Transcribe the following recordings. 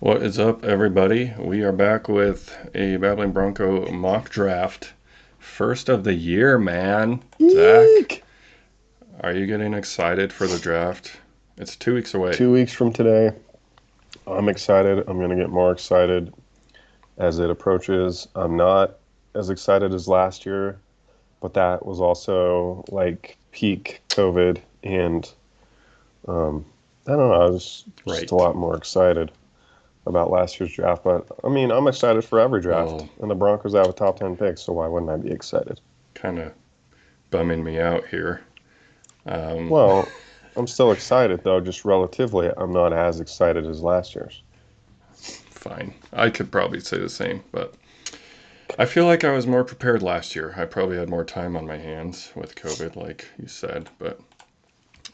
What is up, everybody? We are back with a Babbling Bronco mock draft. First of the year, man. Zach, Eek! are you getting excited for the draft? It's 2 weeks away. 2 weeks from today, I'm excited. I'm going to get more excited as it approaches. I'm not as excited as last year, but that was also like peak COVID. And I don't know, I was just a Right. lot more excited about last year's draft. But I mean, I'm excited for every draft. Well, And the Broncos have a top 10 pick, so why wouldn't I be excited? kind of bumming me out here. Um, Well, I'm still excited, though, just relatively. I'm not as excited as last year's. Fine. I could probably say the same, but I feel like I was more prepared last year. I probably had more time on my hands with COVID, like you said. But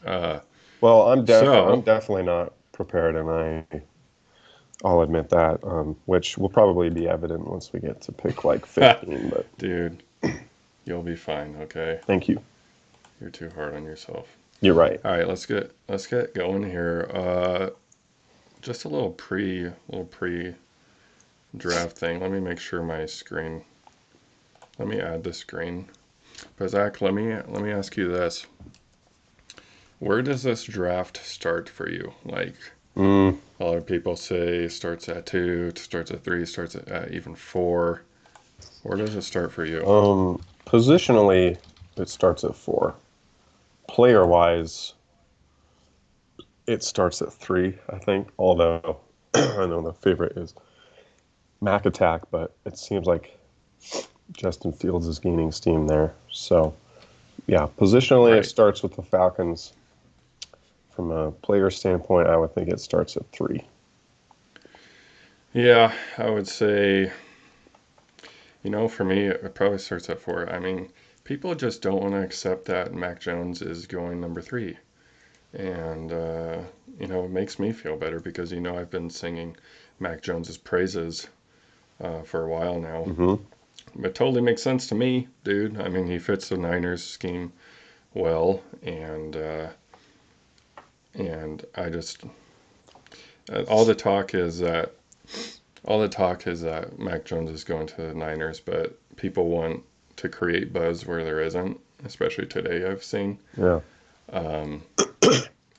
uh, Well, I'm so, definitely not prepared, and I'll admit that, which will probably be evident once we get to pick like 15. But dude, you'll be fine. Okay, thank you. you're too hard on yourself. You're right. All right, let's get going here. Just a little pre draft thing. Let me make sure my screen. Let me add the screen. But Zach, let me ask you this: where does this draft start for you? Like Mm, a lot of people say, starts at two, starts at three, starts at even four. Where does it start for you? positionally, it starts at four. Player wise, it starts at three, I think. Although I know the favorite is Mac Attack, but it seems like Justin Fields is gaining steam there. So yeah, positionally, it Right. starts with the Falcons. From a player standpoint, I would think it starts at three. Yeah, I would say, for me, it probably starts at four. I mean, people just don't want to accept that Mac Jones is going number three. And, it makes me feel better because, I've been singing Mac Jones's praises for a while now. Hmm. It totally makes sense to me, dude. I mean, he fits the Niners scheme well. And I just, all the talk is that Mac Jones is going to the Niners, but people want to create buzz where there isn't, especially today. I've seen Yeah. um,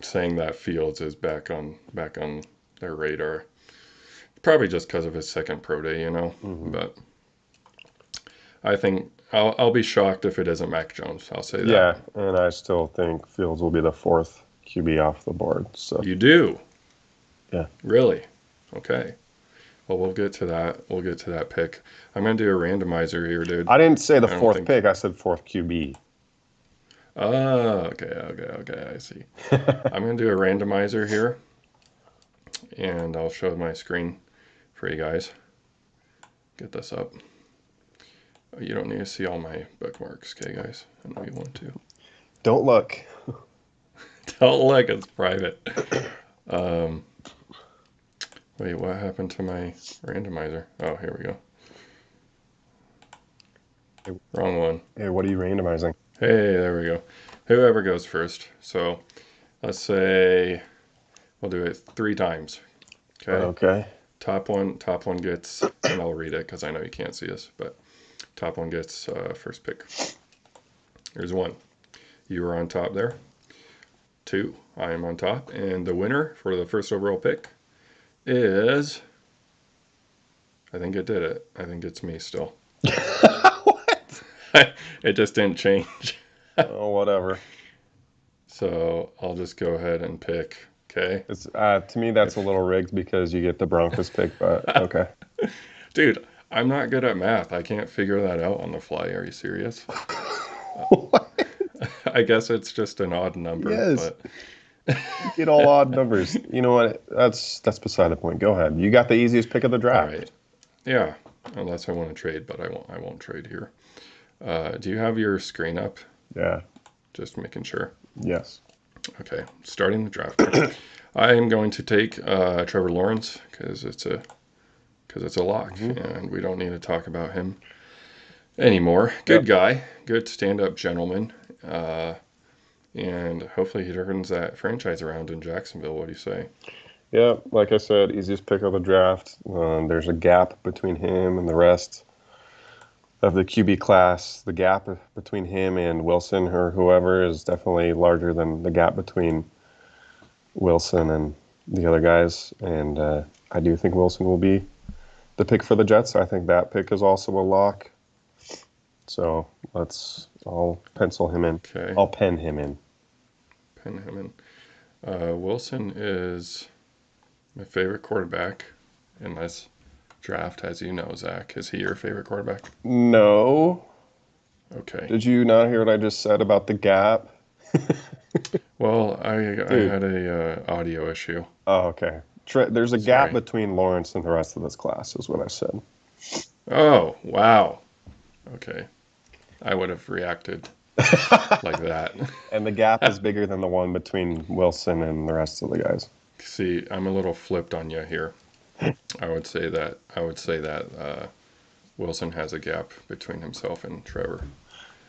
saying that Fields is back on their radar, probably just because of his second pro day. Hmm. But I think I'll be shocked if it isn't Mac Jones. I'll say that. Yeah, and I still think Fields will be the fourth QB off the board. So You do, yeah, really? Okay. Well, we'll get to that. We'll get to that pick. I'm gonna do a randomizer here, dude. I didn't say the I don't fourth think. pick. I said fourth QB. Okay, okay, okay. I see. I'm gonna do a randomizer here, and I'll show my screen for you guys. Get this up. You don't need to see all my bookmarks, okay, guys? I know you want to. Don't look. Don't look, it's private. Um, wait, what happened to my randomizer? Oh, here we go. Wrong one. Hey, what are you randomizing? Hey, there we go. Whoever goes first. So let's say we'll do it 3 times. Okay. Okay. Top one gets, and I'll read it because I know you can't see this, but top one gets first pick. Here's one. You are on top there. Two, I am on top. And the winner for the first overall pick is, I think it did it. I think it's me still. What? It just didn't change. Oh, whatever. So I'll just go ahead and pick. Okay. It's to me that's a If, little rigged because you get the Broncos pick, but okay. dude, I'm not good at math. I can't figure that out on the fly. Are you serious? Uh, What? I guess it's just an odd number, Yes, but you get all odd numbers. You know what? That's beside the point. Go ahead. You got the easiest pick of the all draft. right. Yeah, unless I want to trade, but I won't trade here. Do you have your screen up? Yeah. Just making sure. Yes. Okay, starting the draft here. I am going to take Trevor Lawrence because it's a lock, Hmm. and we don't need to talk about him anymore. Good Yep. guy, good stand-up gentleman, uh, and hopefully he turns that franchise around in Jacksonville. What do you say? Yeah, like I said, easiest pick of the draft. There's a gap between him and the rest of the QB class. The gap between him and Wilson or whoever is definitely larger than the gap between Wilson and the other guys. And I do think Wilson will be the pick for the Jets. I think that pick is also a lock. So I'll pencil him in. Okay, I'll pen him in. pin him in. Wilson is my favorite quarterback in this draft, as you know, Zach. Is he your favorite quarterback? No. Okay. Did you not hear what I just said about the gap? Well, I Dude. had a audio issue. Oh, okay. There's a gap Sorry. between Lawrence and the rest of this class, is what I said. Oh, wow. Okay. I would have reacted like that. And the gap is bigger than the one between Wilson and the rest of the guys. See, I'm a little flipped on you here. I would say that Wilson has a gap between himself and Trevor.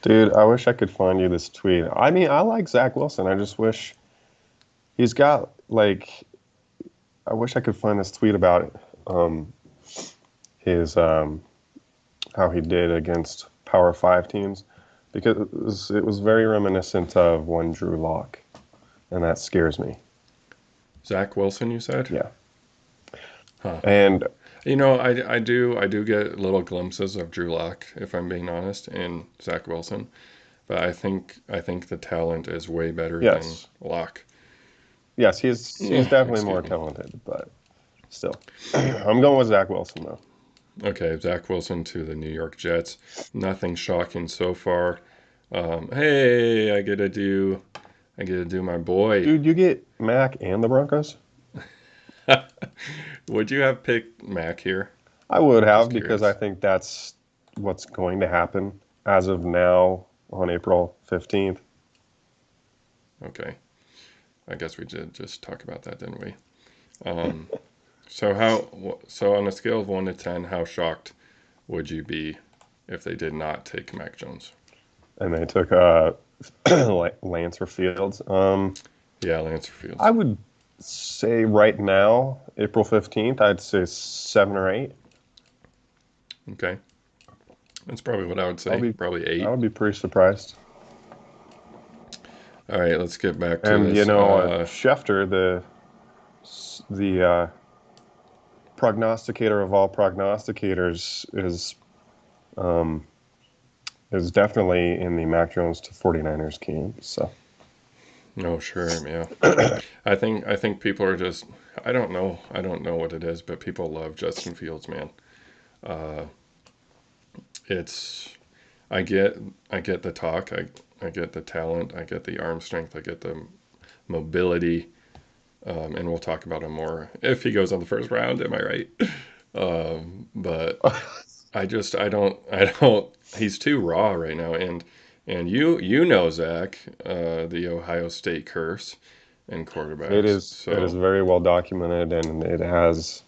Dude, I wish I could find you this tweet. I mean, I like Zach Wilson. I just wish he's got, like, I wish I could find this tweet about his, how he did against Power 5 teams, because it was very reminiscent of one Drew Lock, and that scares me. Zach Wilson, you said? Yeah. Huh. And You know, I do get little glimpses of Drew Lock, if I'm being honest, and Zach Wilson, but I think the talent is way better than yes, Lock. yes, he's definitely more Excuse me. talented, but still, I'm going with Zach Wilson though. Okay, Zach Wilson to the New York Jets. Nothing shocking so far. Hey, I get to do my boy. Dude, you get Mac and the Broncos? Would you have picked Mac here? I would Just have because I curious. think that's what's going to happen as of now on April 15th. Okay, I guess we did just talk about that, didn't we? Um, so on a scale of 1 to 10, how shocked would you be if they did not take Mac Jones? And they took Lance or Fields. Yeah, Lance Fields. I would say right now, April 15th, I'd say 7 or 8. Okay, that's probably what I would I'll say. be Probably I eight. would be pretty surprised. All right, let's get back to And this. Schefter, the prognosticator of all prognosticators, um, is definitely in the Mac Jones to 49ers camp. So No, sure, yeah. I think people are just I don't know what it is, but people love Justin Fields, man. Uh, it's I get I get the talk, I get the talent, I get the arm strength, I get the mobility, and we'll talk about him more if he goes on the first round. Am I right? But I don't. He's too raw right now, and you know Zach, the Ohio State curse and it quarterbacks. is So very well documented, and it has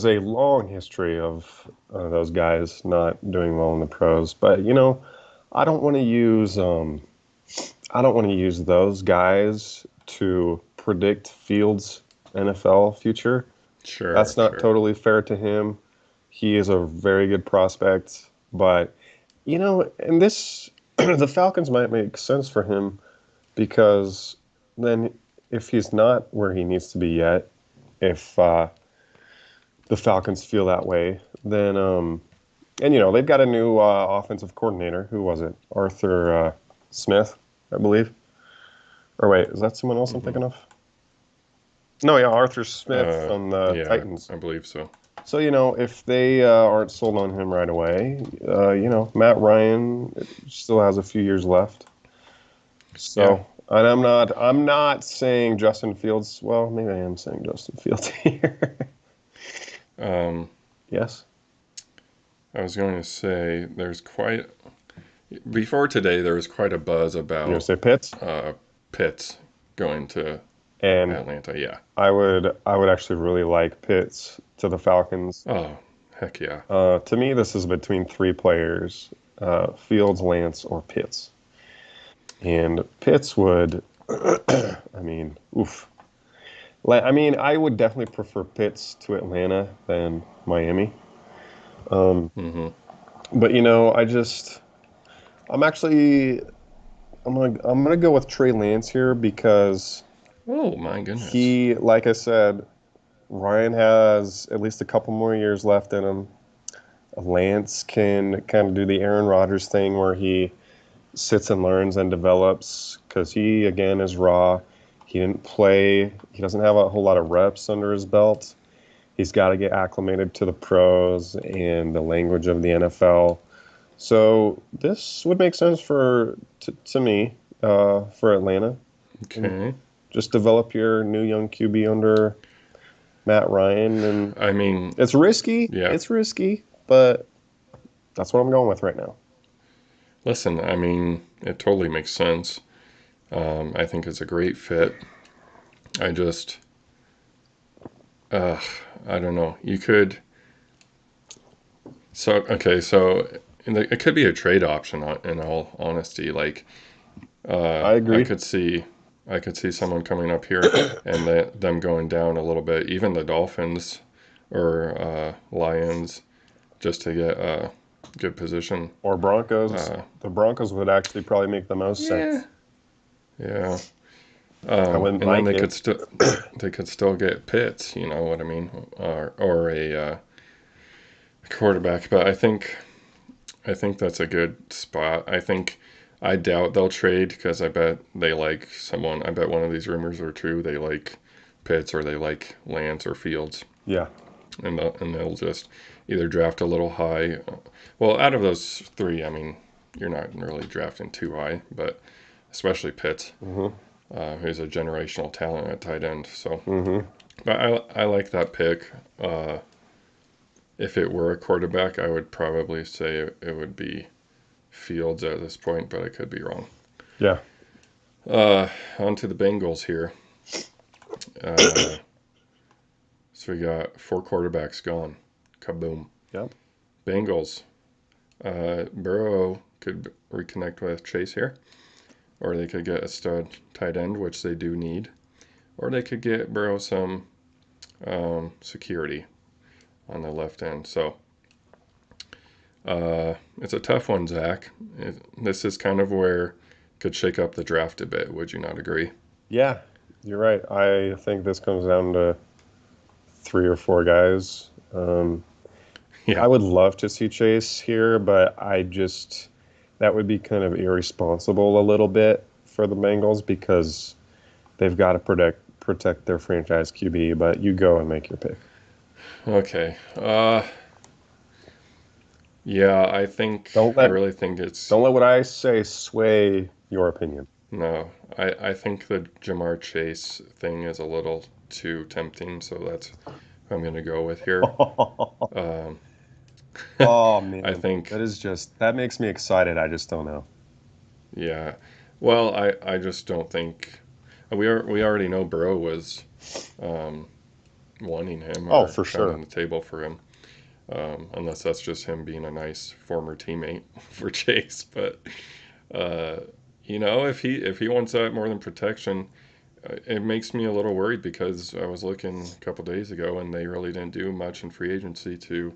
a long history of those guys not doing well in the pros. But I don't want to use I don't want to use those guys to predict Fields' NFL future. That's sure, not sure, totally fair to him. He is a very good prospect, but and this the Falcons might make sense for him because then if he's not where he needs to be yet, if the Falcons feel that way, then and they've got a new offensive coordinator. Who was it? Arthur Smith, I believe. Or wait, is that someone else I'm hmm thinking of? No, yeah, Arthur Smith from the yeah, Titans. I believe so. So, if they aren't sold on him right away, Matt Ryan still has a few years left. Yeah, So, and I'm not saying Justin Fields. Well, maybe I am saying Justin Fields here. um, Yes. I was going to say there's quite before today there was quite a buzz You're gonna about say Pitts, uh, Pitts going to and Atlanta. Yeah. I would actually really like Pitts to the Falcons. Oh, heck yeah. To me, this is between three players: Fields, Lance, or Pitts. And Pitts would, I mean, oof. I mean, I would definitely prefer Pitts to Atlanta than Miami. Um, Hmm. but I'm actually, I'm gonna go with Trey Lance here because Oh my goodness. like I said, Ryan has at least a couple more years left in him. Lance can kind of do the Aaron Rodgers thing where he sits and learns and develops because he again is raw. He didn't play. He doesn't have a whole lot of reps under his belt. He's got to get acclimated to the pros and the language of the NFL. So this would make sense to me for Atlanta. And Okay. just develop your new young QB under Matt Ryan, and I mean, it's risky. yeah. It's risky, but that's what I'm going with right now. Listen, I mean, it totally makes sense. I think it's a great fit. I just, uh, I don't know. You could, so, okay, so it could be a trade option in all honesty. Like, I I agree. could see, I could see someone coming up here and them going down a little bit. Even the Dolphins or Lions, just to get a good position. Or Broncos. Uh, The Broncos would actually probably make the most yeah, sense. yeah. I wouldn't And then like it. they could still get Pitts, you know what I mean, or a quarterback. But I think that's a good spot. I doubt they'll trade because I bet they like someone. I bet one of these rumors are true. They like Pitts or they like Lance or Fields, Yeah. and they'll just either draft a little high. Well, out of those three, I mean, you're not really drafting too high, but especially Pitts, Hmm. who's a generational talent at tight end. So, Hmm. but I like that pick. If it were a quarterback, I would probably say it would be Fields at this point, but I could be wrong. Yeah. On to the Bengals here. Uh, so we got four quarterbacks gone. Kaboom. Yep. Bengals. Burrow could reconnect with Chase here, or they could get a stud tight end, which they do need, or they could get Burrow some security on the left end. So it's a tough one, Zach. This is kind of where could shake up the draft a bit. Would you not agree? Yeah. You're right. I think this comes down to three or four guys. I Yeah. would love to see Chase here, but that would be kind of irresponsible a little bit for the Bengals because they've got to protect their franchise QB. But you go and make your pick. Okay. Yeah, Don't I let really think it's don't let what I say sway your opinion. no. I think the Jamar Chase thing is a little too tempting, so that's what I'm gonna go with here. Um, Oh I man, think, that makes me excited. I just don't know. yeah. Well, I just don't think we already know Burrow was um, wanting him Oh, or for pounding sure. the table for him, unless that's just him being a nice former teammate for Chase. But uh, if he wants that more than protection, it makes me a little worried because I was looking a couple days ago and they really didn't do much in free agency to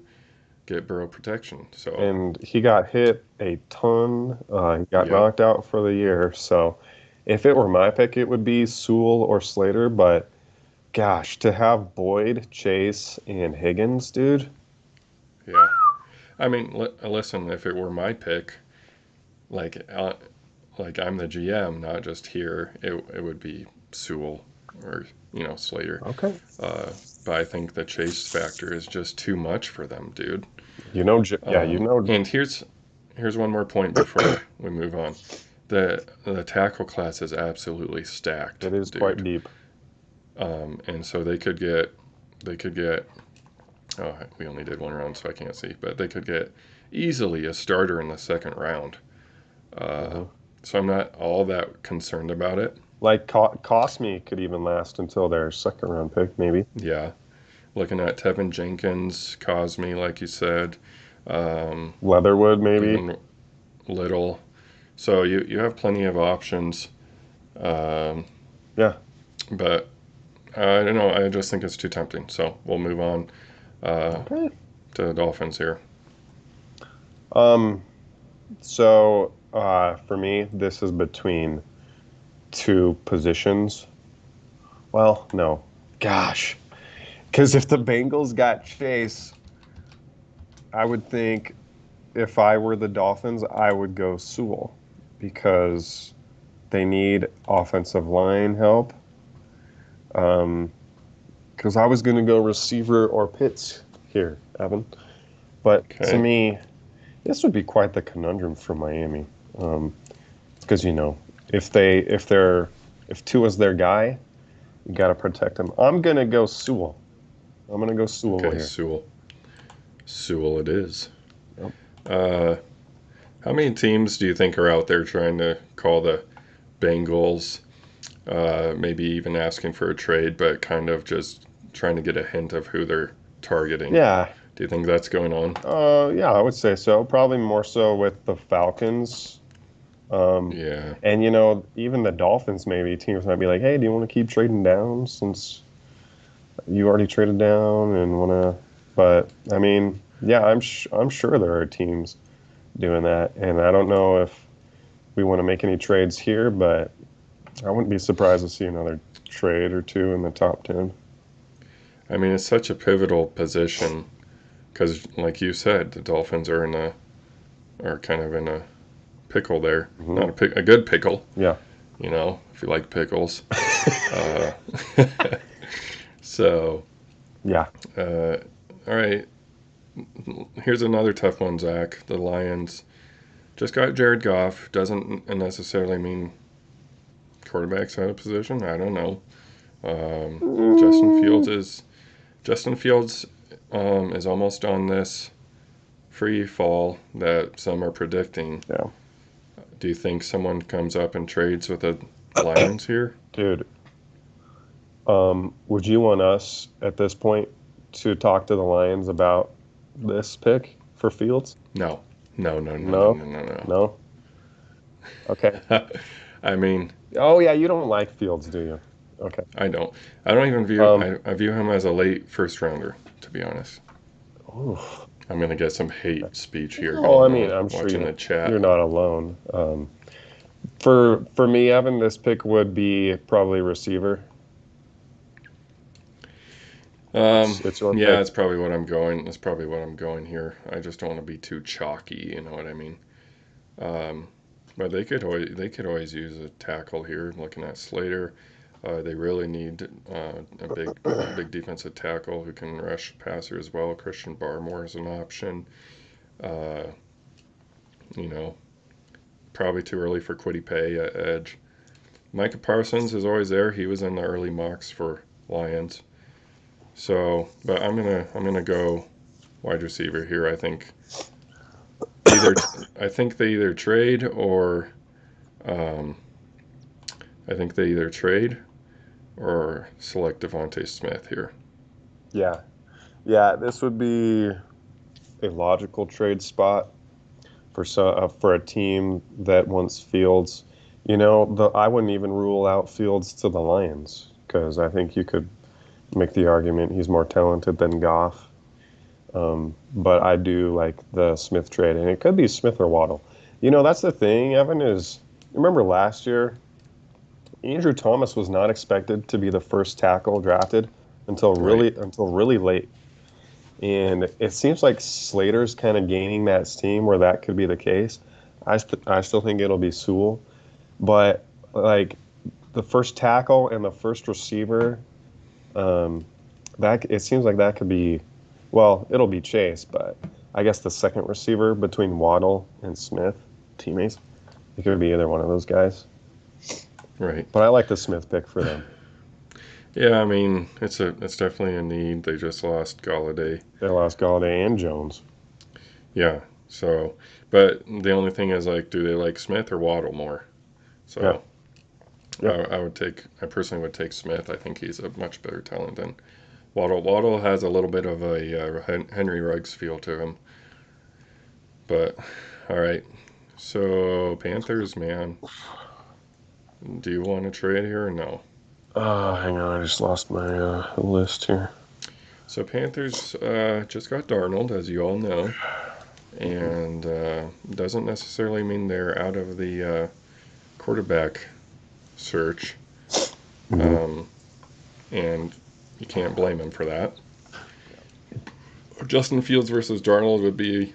get Burrow protection. So, And he got hit a ton. He got yep, knocked out for the year. So, if it were my pick, it would be Sewell or Slater. But gosh, to have Boyd, Chase, and Higgins, dude. yeah. I mean, listen, if it were my pick, like like I'm the GM, not just here, it would be Sewell or Slater. Okay. Uh, but I think the chase factor is just too much for them, dude. Yeah, And here's one more point before we move on. The tackle class is absolutely stacked, it is quite dude. deep. And so they could get. Oh, we only did one round, so I can't see. But they could get easily a starter in the second round. Uh, Hmm. so I'm not all that concerned about it. Like Cosme could even last until their second round pick, maybe. Yeah, looking at Tevin Jenkins, Cosme, like you said, um, Leatherwood, maybe. even Little. So you have plenty of options. Um, Yeah. but I don't know. I just think it's too tempting. So we'll move on uh, Okay. to the Dolphins here. Um, for me, this is between two positions. Well, no. Gosh. Because if the Bengals got Chase, I would think if I were the Dolphins, I would go Sewell because they need offensive line help. Because I was going to go receiver or Pitts here, Evan. But to Okay. me, this would be quite the conundrum for Miami. Because if Tua's their guy, you got to protect him. I'm gonna go Sewell. I'm gonna go Sewell Okay. here. Sewell. Sewell it is. Yep. Uh, how many teams do you think are out there trying to call the Bengals? Maybe even asking for a trade, but kind of just trying to get a hint of who they're targeting. Yeah. Do you think that's going on? Yeah, I would say so. Probably more so with the Falcons. Um, Yeah. and even the Dolphins, maybe teams might be like, "Hey, do you want to keep trading down since you already traded down and want to?" But I mean, yeah, I'm sure there are teams doing that, and I don't know if we want to make any trades here, but I wouldn't be surprised to see another trade or two in the top 10. I mean, it's such a pivotal position because, like you said, the Dolphins are kind of in a pickle there. Hmm. Not a good pickle, Yeah. if you like pickles. Uh, so, Yeah. uh, all right. Here's another tough one, Zach. The Lions just got Jared Goff. Doesn't necessarily mean quarterback's out of position. I don't know. Um, Justin Mm, Fields is Justin Fields is almost on this free fall that some are predicting. yeah. Do you think someone comes up and trades with the Lions here? Dude, would you want us at this point to talk to the Lions about this pick for Fields? No, no, no, no, no, No? no, no, No? Okay. no. I mean, Oh, yeah, you don't like Fields, do you? Okay. I don't. I don't even view. Um, I view him as a late first rounder. To be honest, oof. I'm gonna get some hate speech here Oh, I going mean, on I'm sure watching the you're chat. not alone. For me, Evan, this pick would be probably receiver. It's your Yeah, pick. it's probably what I'm going. That's probably what I'm going here. I just don't want to be too chalky. You know what I mean? Um, but they could always use a tackle here. Looking at Slater, they really need a big defensive tackle who can rush passer as well. Christian Barmore is an option. Uh, you know, probably too early for Quiddy Pay at edge. Micah Parsons is always there. He was in the early mocks for Lions. So, but I'm gonna go wide receiver here. Either I think they either trade or um, I think they either trade or select Devontae Smith here. Yeah. Yeah, this would be a logical trade spot for a team that wants Fields. I wouldn't even rule out Fields to the Lions because I think you could make the argument he's more talented than Goff. But I do like the Smith trade, and it could be Smith or Waddle. That's the thing, Evan, is remember last year, Andrew Thomas was not expected to be the first tackle drafted Right. until really late. And it seems like Slater's kind of gaining that steam where that could be the case. I still think it'll be Sewell, but like the first tackle and the first receiver, um, that it seems like that could be, well, it'll be Chase, but I guess the second receiver between Waddle and Smith, teammates, it could be either one of those guys. Right. But I like the Smith pick for them. Yeah, I mean it's definitely a need. They just lost Galladay. They lost Galladay and Jones. Yeah. So, but the only thing is like, do they like Smith or Waddle more? Yeah. So I, Yep. I would take. I personally would take Smith. I think he's a much better talent than Waddle. Waddle has a little bit of a Henry Ruggs feel to him. But all right. So Panthers, man, do you want to trade here or no? Hang on, I just lost my list here. So Panthers just got Darnold, as you all know, and doesn't necessarily mean they're out of the quarterback search, Mm-hmm. um, and you can't blame him for that. Justin Fields versus Darnold would be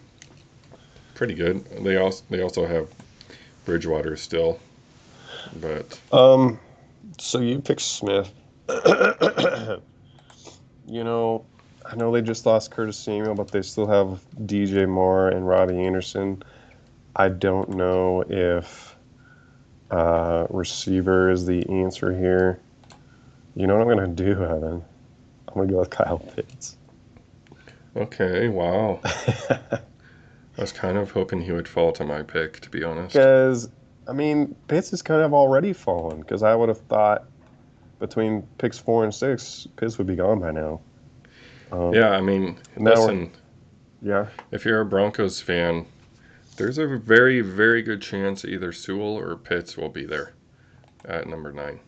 pretty good. They also have Bridgewater still, but Um, so you picked Smith. You know, I know they just lost Curtis Samuel, but they still have DJ Moore and Robbie Anderson. I don't know if receiver is the answer here. You know what I'm going to do, Evan? I'm going to go with Kyle Pitts. okay, wow. I was kind of hoping he would fall to my pick, to be honest. Because, I mean, Pitts has kind of already fallen because I would have thought between picks 4 and 6, Pitts would be gone by now. Yeah, I mean, Now we're, listen, yeah, if you're a Broncos fan, there's a very, very good chance either Sewell or Pitts will be there at number 9.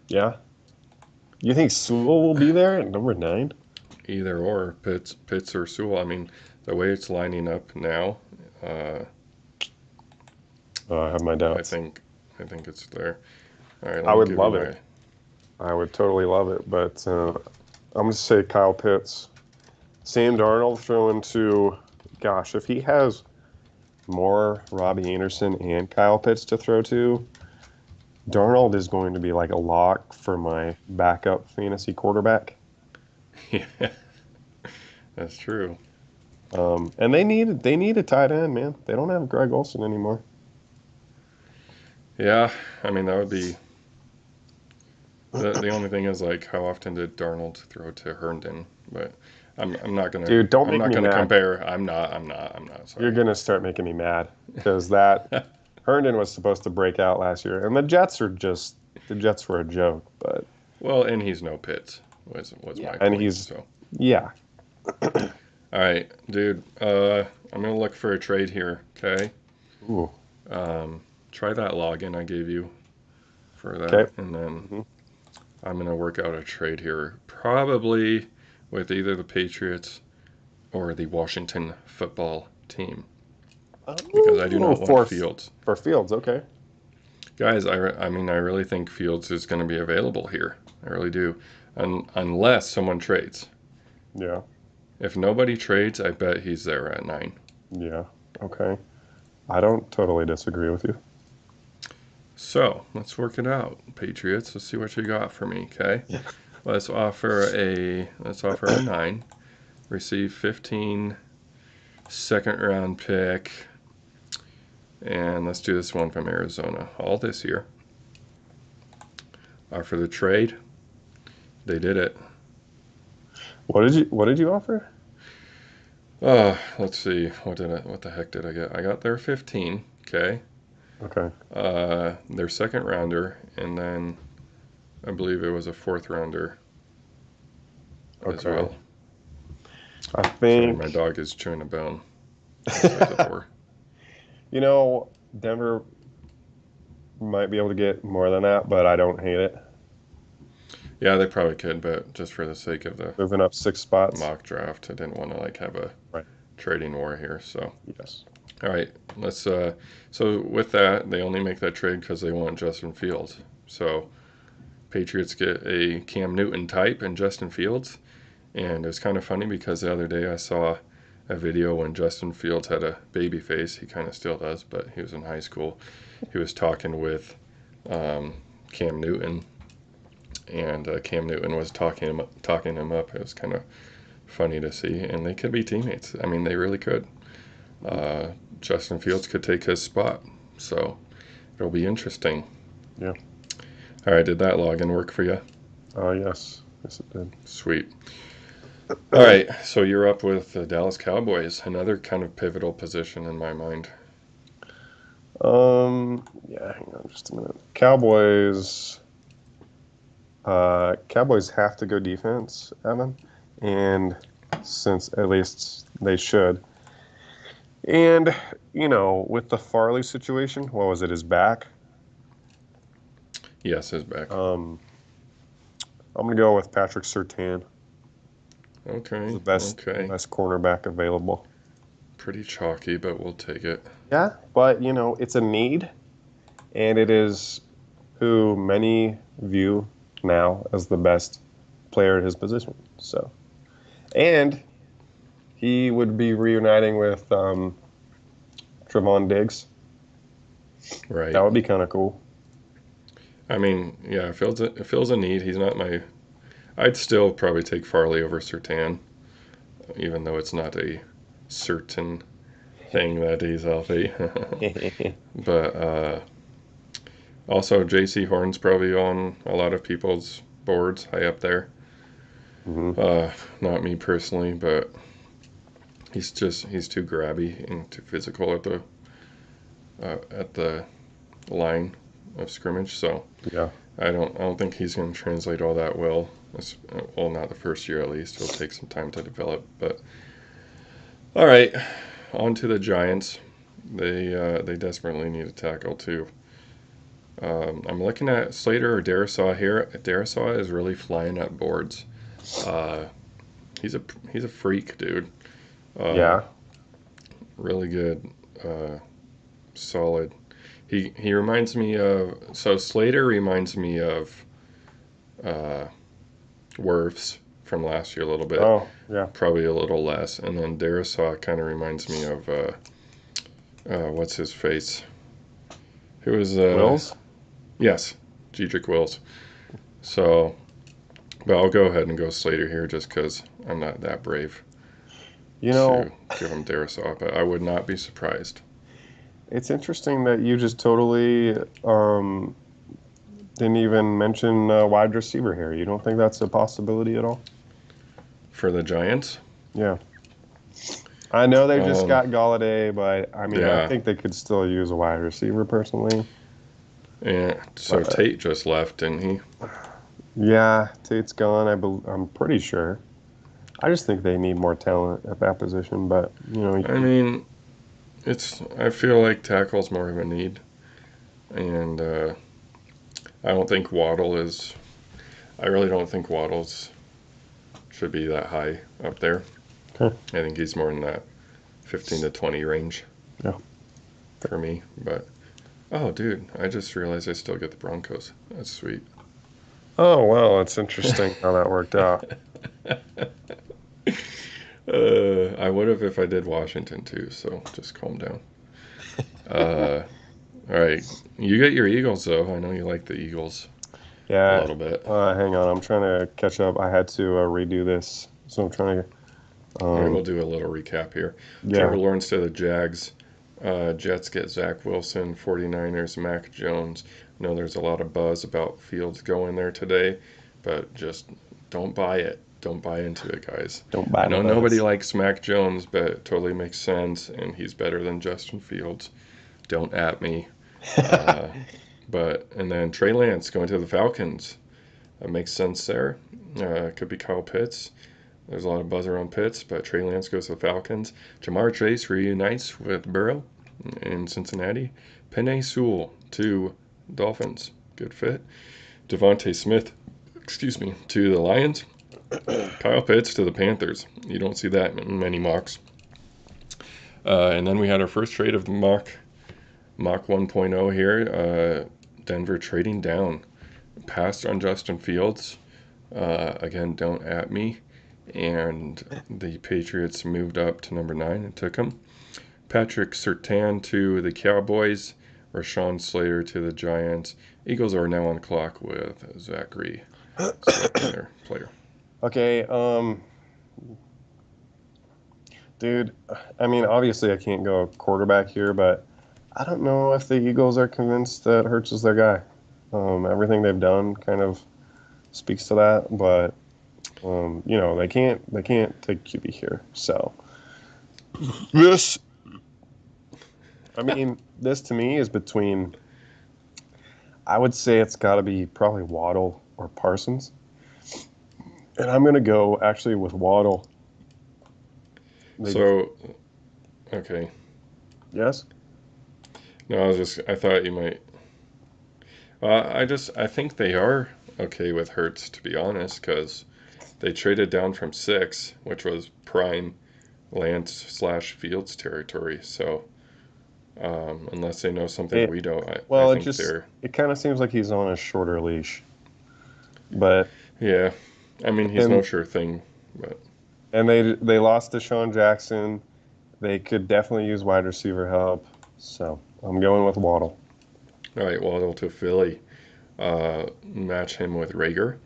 yeah. You think Sewell will be there at number 9? Either or, Pitts or Sewell. I mean, the way it's lining up now, uh, I have my I doubts. think I think it's there. All right, let I me would give you love it. my. I would totally love it, but I'm going to say Kyle Pitts. Sam Darnold throwing to, gosh, if he has more Robbie Anderson and Kyle Pitts to throw to, Darnold is going to be like a lock for my backup fantasy quarterback. Yeah, that's true. And they need a tight end, man. They don't have Greg Olsen anymore. Yeah, I mean that would be the only thing is like how often did Darnold throw to Herndon? But I'm not gonna Dude, don't I'm make not me gonna mad. compare. I'm not. You're Sorry. gonna start making me mad because that Herndon was supposed to break out last year, and the Jets were a joke. But Well, and he's no Pitts was yeah, my and point. he's So yeah. all right, dude. I'm gonna look for a trade here. Okay. Ooh, Try that login I gave you for okay. that, and then Hmm. I'm gonna work out a trade here, probably with either the Patriots or the Washington football team, because I do Oh, not want Fields. for Fields, okay. Guys, I mean, I really think Fields is going to be available here. I really do. Unless someone trades. Yeah, If nobody trades, I bet he's there at 9. yeah, okay. I don't totally disagree with you. So let's work it out, Patriots. Let's see what you got for me, okay? Yeah. Let's offer a 9. Receive 15 second round pick. And let's do this one from Arizona. All this year. Offer the trade. They did it. What did you offer? Let's see. What the heck did I get? I got their 15, okay? Okay, Their second rounder, and then I believe it was a fourth rounder as okay. well. I Sorry, my think dog is chewing a bone outside the door. you know Denver might be able to get more than that, but I don't hate it. Yeah, they probably could, but just for the sake of the Moving up 6 spots. mock draft, I didn't want to like have a Right. trading war here. So, Yes. all right, let's. So with that, they only make that trade because they want Justin Fields. So Patriots get a Cam Newton type and Justin Fields. And it was kind of funny because the other day I saw a video when Justin Fields had a baby face. He kind of still does, but he was in high school. He was talking with um, Cam Newton, and Cam Newton was talking him up. It was kind of funny to see, and they could be teammates. I mean, they really could. Uh, Justin Fields could take his spot, so it'll be interesting. Yeah. All right, did that login work for you? Yes. Yes, it did. Sweet. All right, so you're up with the Dallas Cowboys, another kind of pivotal position in my mind. Yeah, hang on just a minute. Cowboys have to go defense, Evan, and since at least they should. And with the Farley situation, what was it? His back. Yes, his back. Um, I'm gonna go with Patrick Surtain. He's Okay, the best okay. best cornerback available. Pretty chalky, but we'll take it. Yeah, but it's a need, and it is who many view now as the best player at his position. So, and he would be reuniting with Trevon Diggs. That Right. would be kind of cool. I mean, yeah, it feels a need. He's not my. I'd still probably take Farley over Sertan, even though it's not a certain thing that he's healthy. But also, J.C. Horn's probably on a lot of people's boards, high up there. hmm Uh, Not me personally, but he's too grabby and too physical at the line of scrimmage. So Yeah. I don't think he's going to translate all that well. Well, not the first year at least. It'll take some time to develop. But all right, on to the Giants. They desperately need a tackle too. I'm looking at Slater or Darisaw here. Darisaw is really flying at boards. Uh, he's a he's a freak, dude. Uh, Yeah. really good, uh, solid. He reminds me of Slater reminds me of uh, Wirfs from last year a little bit, Oh, yeah. probably a little less, and then Darisaw kind of reminds me of what's his face? Who was Wills? yes, Jedrick Wills. So, but I'll go ahead and go Slater here just because I'm not that brave You to know, give him Darisaw, but I would not be surprised it's interesting that you just totally didn't even mention wide receiver here. You don't think that's a possibility at all? for the Giants. Yeah. I know they just Um, got Galladay, but I mean, I yeah, think they could still use a wide receiver personally. and so But Tate just left, didn't he? yeah, Tate's gone. I'm pretty sure. I just think they need more talent at that position. But I mean, I feel like tackle's more of a need, and I don't think Waddle is. I really don't think Waddle's should be that high up there. okay, I think he's more in that 15 to 20 range yeah. for me. But oh, dude, I just realized I still get the Broncos. That's sweet. Oh well, it's interesting how that worked out. I would have if I did Washington too. So just calm down. Uh, all right, you get your Eagles though. I know you like the Eagles a Yeah. little bit. Hang on, I'm trying to catch up. I had to redo this, so I'm trying to. All right, we'll do a little recap here. Trevor Yeah. Lawrence to the Jags. Jets get Zach Wilson. 49ers, Mac Jones. I know there's a lot of buzz about Fields going there today, but just don't buy it. Don't buy into it, guys. Don't I buy the know nobody buzz. likes Mac Jones, but it totally makes sense, and he's better than Justin Fields. Don't at me. Uh, and then Trey Lance going to the Falcons. Makes sense there. Could be Kyle Pitts. There's a lot of buzz around Pitts, but Trey Lance goes to the Falcons. Jamar Chase reunites with Burrow in Cincinnati. Penei Sewell to Dolphins. Good fit. Devontae Smith, excuse me, to the Lions. Kyle Pitts to the Panthers. You don't see that in many mocks. And then we had our first trade of the mock 1.0 here. Denver trading down. Passed on Justin Fields. Again, don't at me. And the Patriots moved up to number 9 and took him. Patrick Surtain to the Cowboys. Rashawn Slater to the Giants. Eagles are now on clock with Zachary selecting their player. Okay, dude. I mean, obviously, I can't go quarterback here, but I don't know if the Eagles are convinced that Hurts is their guy. Everything they've done kind of speaks to that, but they can't take QB here. So this, I mean, this to me is between. I would say it's got to be probably Waddle or Parsons, and I'm gonna go actually with Waddle. They just So, okay. yes. No, I thought you might. I think they are okay with Hurts, to be honest, because they traded down from 6, which was prime Lance/Fields territory. So unless they know something It we don't, I well, think they're it kind of seems like he's on a shorter leash, but yeah. I mean, he's no and sure thing, but they lost Deshaun Jackson. They could definitely use wide receiver help, so I'm going with Waddle. all right. Waddle to Philly. Match him with Rager.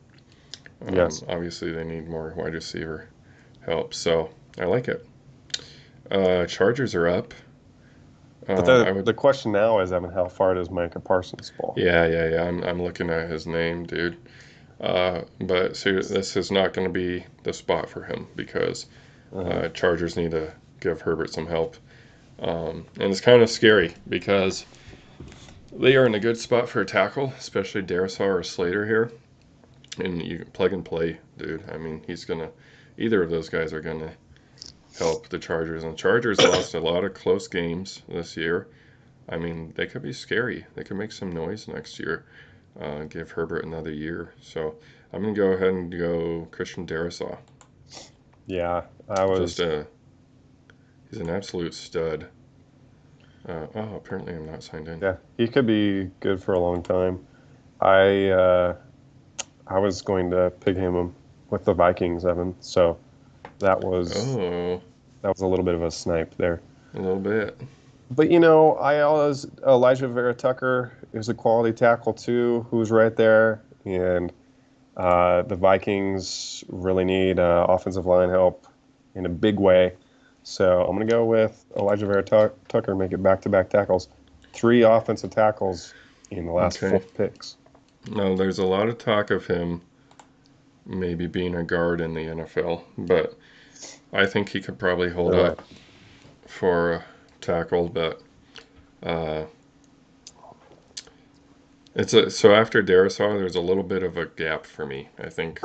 Yes, Obviously, they need more wide receiver help, so I like it. Chargers are up. but I would, the question now is, Evan, how far does Micah Parsons fall? yeah. I'm looking at his name, dude. But see, this is not going to be the spot for him because Uh-huh. Chargers need to give Herbert some help. And it's kind of scary because they are in a good spot for a tackle, especially Darisaw or Slater here. And you can plug and play, dude. I mean, either of those guys are going to help the Chargers. And the Chargers lost a lot of close games this year. I mean, they could be scary. They could make some noise next year. Give Herbert another year. So I'm going to go ahead and go Christian Darisaw. Yeah, I Just was. he's an absolute stud. Apparently I'm not signed in. Yeah, he could be good for a long time. I uh, I was going to pick him with the Vikings, Evan. So that was Oh, that was a little bit of a snipe there. a little bit. But I always Elijah Vera Tucker is a quality tackle too, who's right there, and the Vikings really need offensive line help in a big way. So I'm going to go with Elijah Vera Tucker, make it back-to-back tackles, 3 offensive tackles in the last Okay. 4 picks. Now there's a lot of talk of him maybe being a guard in the NFL, but I think he could probably hold All right. up for a tackle. But uh, so after Darisaw, there's a little bit of a gap for me. I think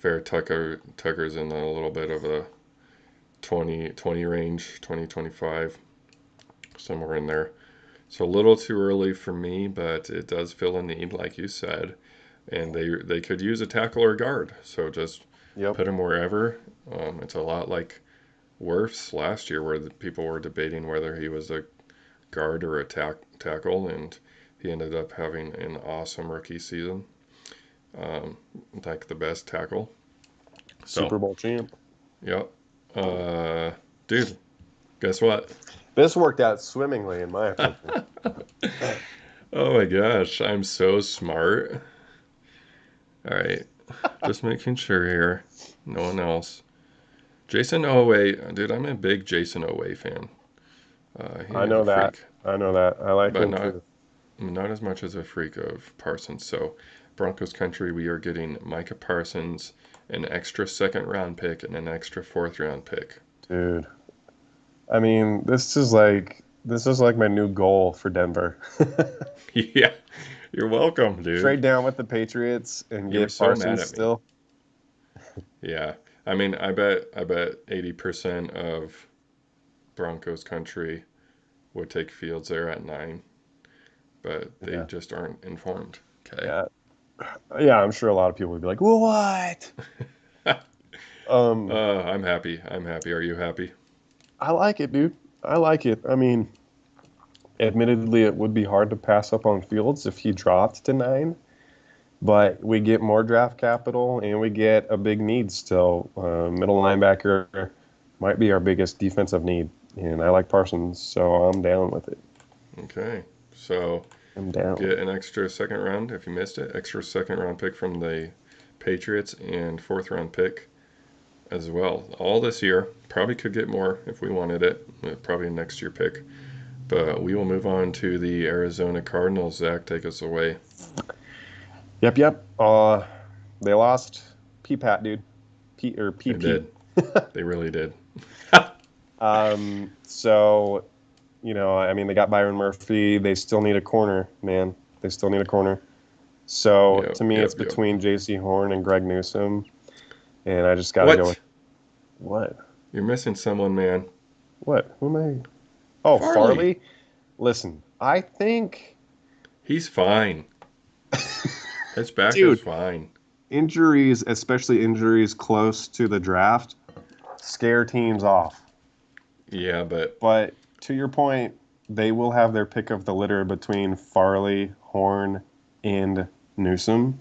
Tucker's in a little bit of a 20 range, 2025, somewhere in there. So a little too early for me, but it does fill a need, like you said, and they could use a tackle or guard. So just Yep. put him wherever. It's a lot like Wirfs last year, where the people were debating whether he was a guard or a tackle, and he ended up having an awesome rookie season, um, like the best tackle. So, Super Bowl champ. yep. Uh, Dude, guess what? This worked out swimmingly, in my opinion. Oh my gosh, I'm so smart. All right, just making sure here. No one else. Jason Oweh, dude, I'm a big Jason Oweh fan. He I is know a that. freak, I know that. I like but him not too. not as much as a freak of Parsons. So, Broncos country, we are getting Micah Parsons, an extra second round pick, and an extra fourth round pick. Dude. I mean, this is like my new goal for Denver. Yeah, you're welcome, dude. Trade down with the Patriots and You were get so mad Parsons at me. still. Yeah, I mean, I bet 80% of Broncos country would take Fields there at 9, but they Yeah. just aren't informed. Okay. Yeah. Yeah, I'm sure a lot of people would be like, "What?" Um, I'm happy. I'm happy. Are you happy? I like it, dude. I like it. I mean, admittedly, it would be hard to pass up on Fields if he dropped to 9, but we get more draft capital and we get a big need still. Middle linebacker might be our biggest defensive need, and I like Parsons, so I'm down with it. Okay. So I'm down. get an extra second round if you missed it. Extra second round pick from the Patriots and fourth round pick as well. All this year. Probably could get more if we wanted it. Probably a next year pick. But we will move on to the Arizona Cardinals. Zach, take us away. Yep. They lost P-Pat, dude. They PP. did. They really did. So, I mean, they got Byron Murphy. They still need a corner, man. They still need a corner. So Yep, to me, it's yep, yep. between J.C. Horn and Greg Newsome, and I just got to go with What? what? You're missing someone, man. What? Who am I? Oh, Farley. Farley. Listen, I think He's fine. His back is Dude, fine. injuries, especially injuries close to the draft, scare teams off. Yeah, but But to your point, they will have their pick of the litter between Farley, Horn, and Newsom.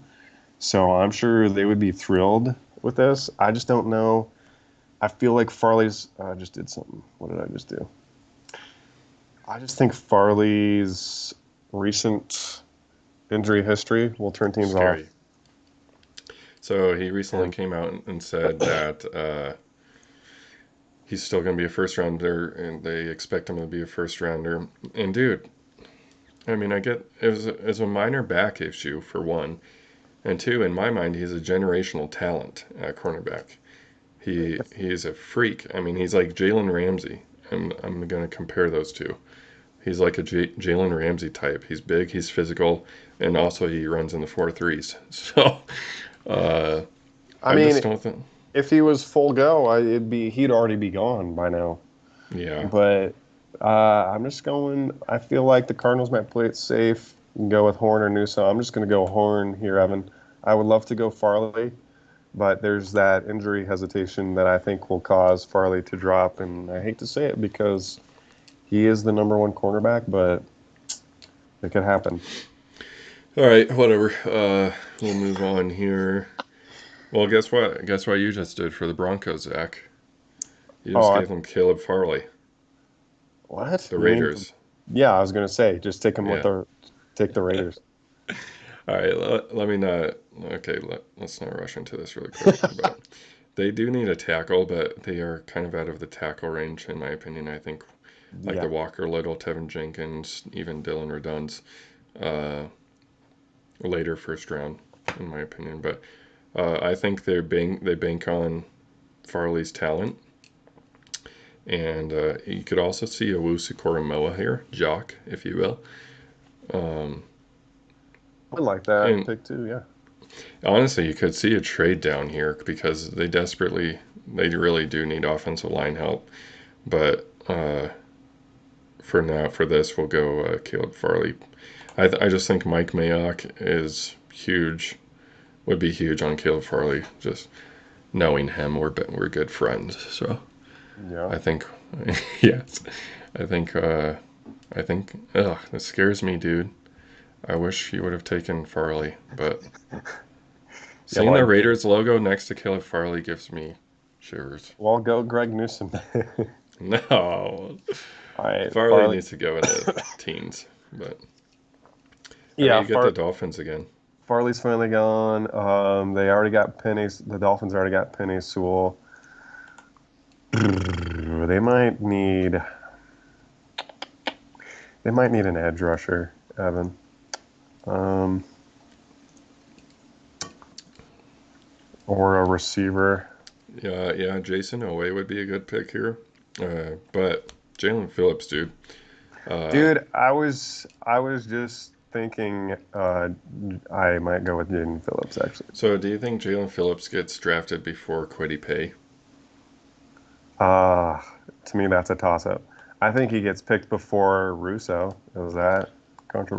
So I'm sure they would be thrilled with this. I just don't know. I feel like Farley's. I just did something. What did I just do? I just think Farley's recent injury history will turn teams off. scary. So he recently And came out and said that he's still going to be a first rounder, and they expect him to be a first rounder. And dude, I mean, I get it was a minor back issue for one, and two, in my mind, he's a generational talent at cornerback. He's a freak. I mean, he's like Jalen Ramsey. I'm going to compare those two. He's like a Jalen Ramsey type. He's big, he's physical, and also he runs in the 4.3s. So uh, I I just mean, don't think. if he was full go, he'd already be gone by now. Yeah, But I'm just going. I feel like the Cardinals might play it safe and go with Horn or Newsom. I'm just going to go Horn here, Evan. I would love to go Farley, but there's that injury hesitation that I think will cause Farley to drop. And I hate to say it because he is the number one cornerback, but it could happen. all right, whatever. We'll move on here. Well, guess what? Guess what you just did for the Broncos, Zach? You Oh, just gave them Caleb Farley, what? the You mean? Raiders. Yeah, I was going to say just Yeah. take the Raiders. All right, let me not. Okay, let's not rush into this really quick. But they do need a tackle, but they are kind of out of the tackle range, in my opinion. I think like Yeah. the Walker Little, Tevin Jenkins, even Dylan Redun's uh, later first round, in my opinion. But I think they bank on Farley's talent, and you could also see a Wusu Koromoa here, Jock, if you will. Um, I like that and pick too. Yeah. honestly, you could see a trade down here because they really do need offensive line help. But for now, for this, we'll go Caleb Farley. I just think Mike Mayock is huge, would be huge on Caleb Farley. Just knowing him, we're good friends. So Yeah. I think, yes, I think, ugh, this scares me, dude. I wish he would have taken Farley, but Yeah, seeing the like Raiders logo next to Caleb Farley gives me shivers. well, go Greg Newsom. No, All right, Farley Farley. needs to go in the teens, but how do Yeah, you get the Dolphins again? Farley's finally gone. They already got Penny. The Dolphins already got Penny Sewell. They might need. They might need an edge rusher, Evan. Um, or a receiver. Yeah, Jason Owe would be a good pick here, but Jalen Phillips, dude. Uh, Dude, I was just thinking I might go with Jaden Phillips actually. so do you think Jalen Phillips gets drafted before Quiddy Pay? Uh, to me that's a toss up. I think he gets picked before Russo. Is that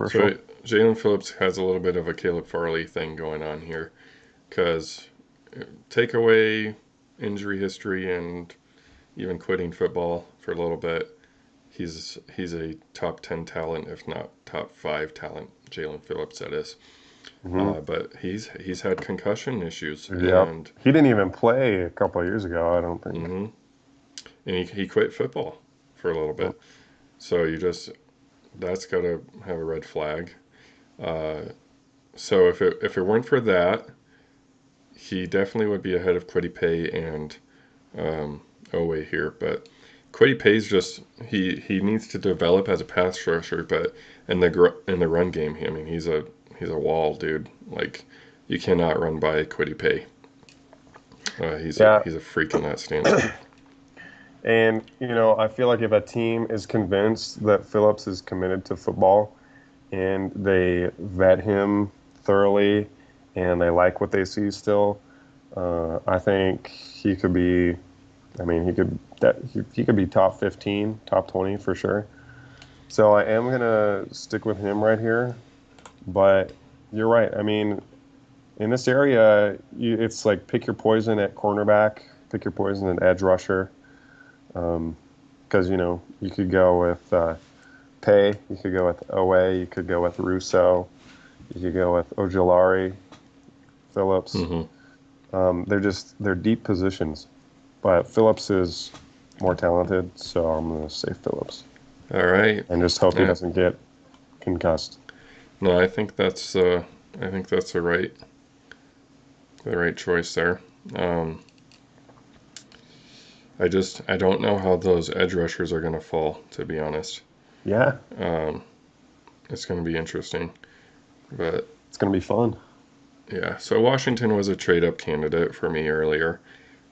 So controversial? Jalen Phillips has a little bit of a Caleb Farley thing going on here, because take away injury history and even quitting football for a little bit, he's a top 10 talent, if not top 5 talent. Jalen Phillips, that is. Hmm. But he's had concussion issues, Yep. and He didn't even play a couple of years ago, I don't think. hmm and he quit football for a little Mm. bit. So that's got to have a red flag. Uh, so if it weren't for that, he definitely would be ahead of Quiddy Pay and Owe here. But Quiddy Pay's just he needs to develop as a pass rusher, but in the run game, I mean he's a wall, dude. Like you cannot run by Quiddy Pay. Yeah. He's a freak in that stance. And, I feel like if a team is convinced that Phillips is committed to football and they vet him thoroughly and they like what they see still, I think he could be, I mean, he could be top 15, top 20 for sure. So I am going to stick with him right here. But you're right. I mean, in this area, it's like pick your poison at cornerback, pick your poison at edge rusher. Because, you could go with Pay, you could go with Owe, you could go with Russo, you could go with Ojolari, Phillips. They're deep positions, but Phillips is more talented, so I'm going to say Phillips. All right. And just hope he doesn't get concussed. No, I think that's the right choice there. I don't know how those edge rushers are going to fall, to be honest. Yeah. It's going to be interesting, but it's going to be fun. Yeah. So Washington was a trade-up candidate for me earlier,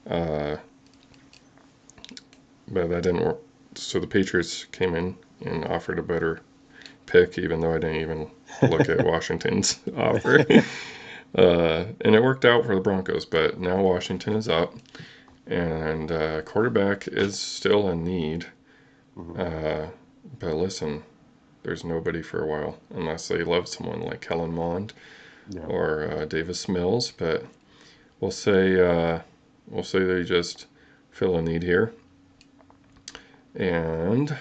but that didn't work. So the Patriots came in and offered a better pick, even though I didn't even look at Washington's offer. And it worked out for the Broncos, but now Washington is up, and quarterback is still a need. But listen, there's nobody for a while, unless they love someone like Kellen Mond or Davis Mills. But we'll say they just fill a need here. And I'm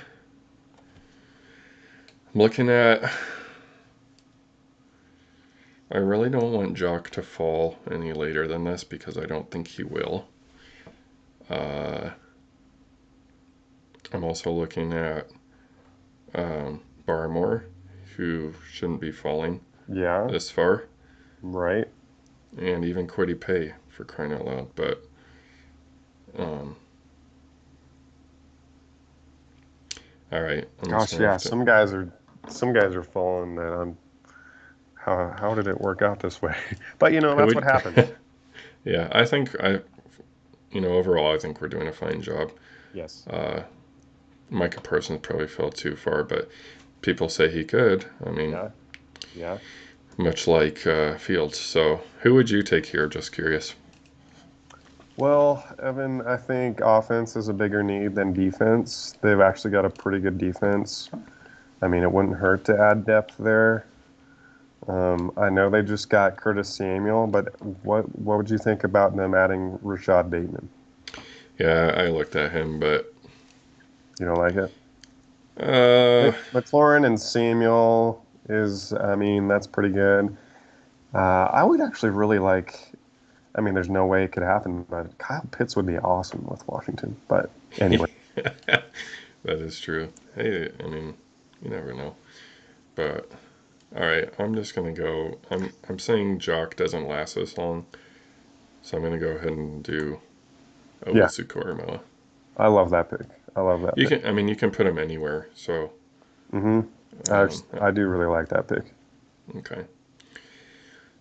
looking at. I really don't want Jock to fall any later than this because I don't think he will. I'm also looking at Barmore, who shouldn't be falling this far. Right. And even Quiddy Pay, for crying out loud. But all right. Gosh, yeah. Some guys are falling that I'm. How did it work out this way? But that's what happens. Yeah, I think overall, I think we're doing a fine job. Yes. Micah Parsons probably fell too far, but people say he could. I mean, yeah. Much like Fields. So, who would you take here? Just curious. Well, Evan, I think offense is a bigger need than defense. They've actually got a pretty good defense. I mean, it wouldn't hurt to add depth there. I know they just got Curtis Samuel, but what would you think about them adding Rashad Bateman? Yeah, I looked at him, but you don't like it. McLaurin and Samuel that's pretty good. I would actually really like. I mean, there's no way it could happen, but Kyle Pitts would be awesome with Washington. But anyway, that is true. Hey, I mean, you never know. But all right, I'm just gonna go. I'm saying Jock doesn't last this long, so I'm gonna go ahead and do Owusu Koromoa. I love that pick. You can put him anywhere. So. I do really like that pick. Okay.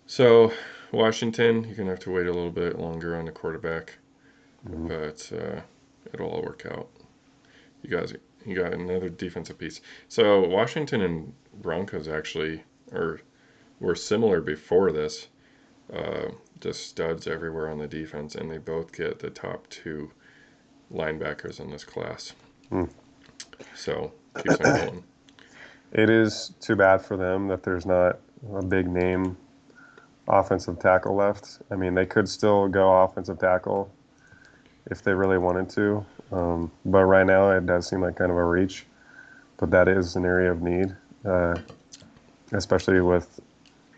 So Washington, you're gonna have to wait a little bit longer on the quarterback, but it'll all work out. You got another defensive piece. So Washington and Broncos actually were similar before this. Just studs everywhere on the defense, and they both get the top 2 linebackers in this class. So keeps on going. It is too bad for them that there's not a big name offensive tackle left. I mean, they could still go offensive tackle if they really wanted to. But right now it does seem like kind of a reach. But that is an area of need, especially with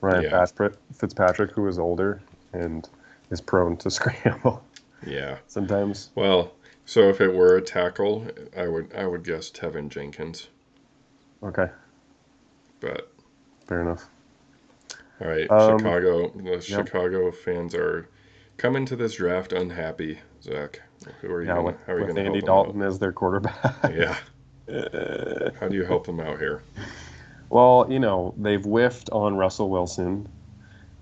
Ryan Fitzpatrick, who is older and is prone to scramble. Yeah. Sometimes. Well, so if it were a tackle, I would guess Tevin Jenkins. Okay. But fair enough. All right, Chicago fans are coming to this draft unhappy. Zach, who are you? How are you going to help Andy Dalton as their quarterback? Yeah. How do you help them out here? Well, they've whiffed on Russell Wilson.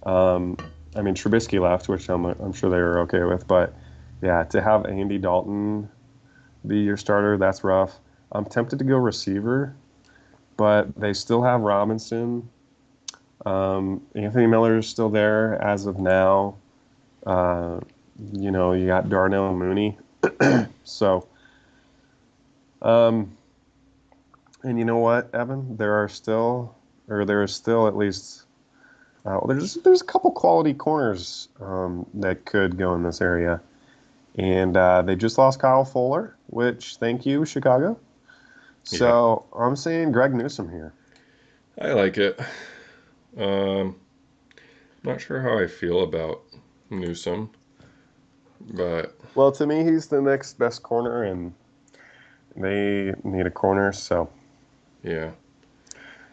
Trubisky left, which I'm sure they were okay with, but yeah, to have Andy Dalton be your starter, that's rough. I'm tempted to go receiver, but they still have Robinson. Anthony Miller is still there as of now. You got Darnell Mooney. So, and you know what, Evan? There is still at least There's a couple quality corners that could go in this area, and they just lost Kyle Fuller, which thank you Chicago. Yeah, So I'm saying Greg Newsome here. I like it. Um, Not sure how I feel about Newsome, but Well, to me, he's the next best corner, and they need a corner. So yeah,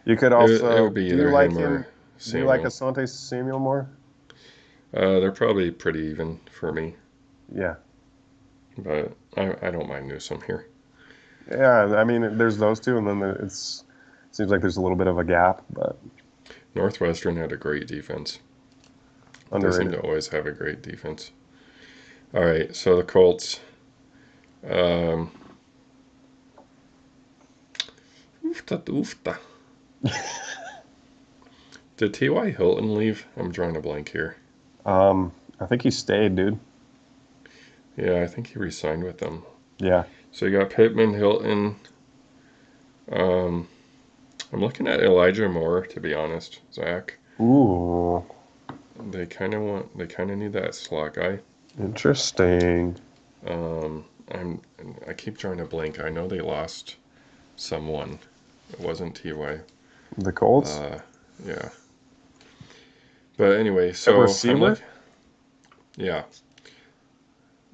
you could it would also be do you either like him him? or Do you like Samuel. Asante Samuel more? They're probably pretty even for me, Yeah, but I don't mind Newsome here. yeah. I mean, there's those two, and then it seems like there's a little bit of a gap, but Northwestern had a great defense. They seem underrated. to always have a great defense. All right, so the Colts. Um, oofta oofta. Did T.Y. Hilton leave? I'm drawing a blank here. I think he stayed, dude. Yeah, I think he re-signed with them. Yeah. So you got Pittman, Hilton. Um, I'm looking at Elijah Moore, to be honest, Zach. Ooh, They kind of need that slot guy. interesting. I keep drawing a blank. I know they lost someone. It wasn't Ty. The Colts? Uh, yeah. But anyway, A so receiver? yeah,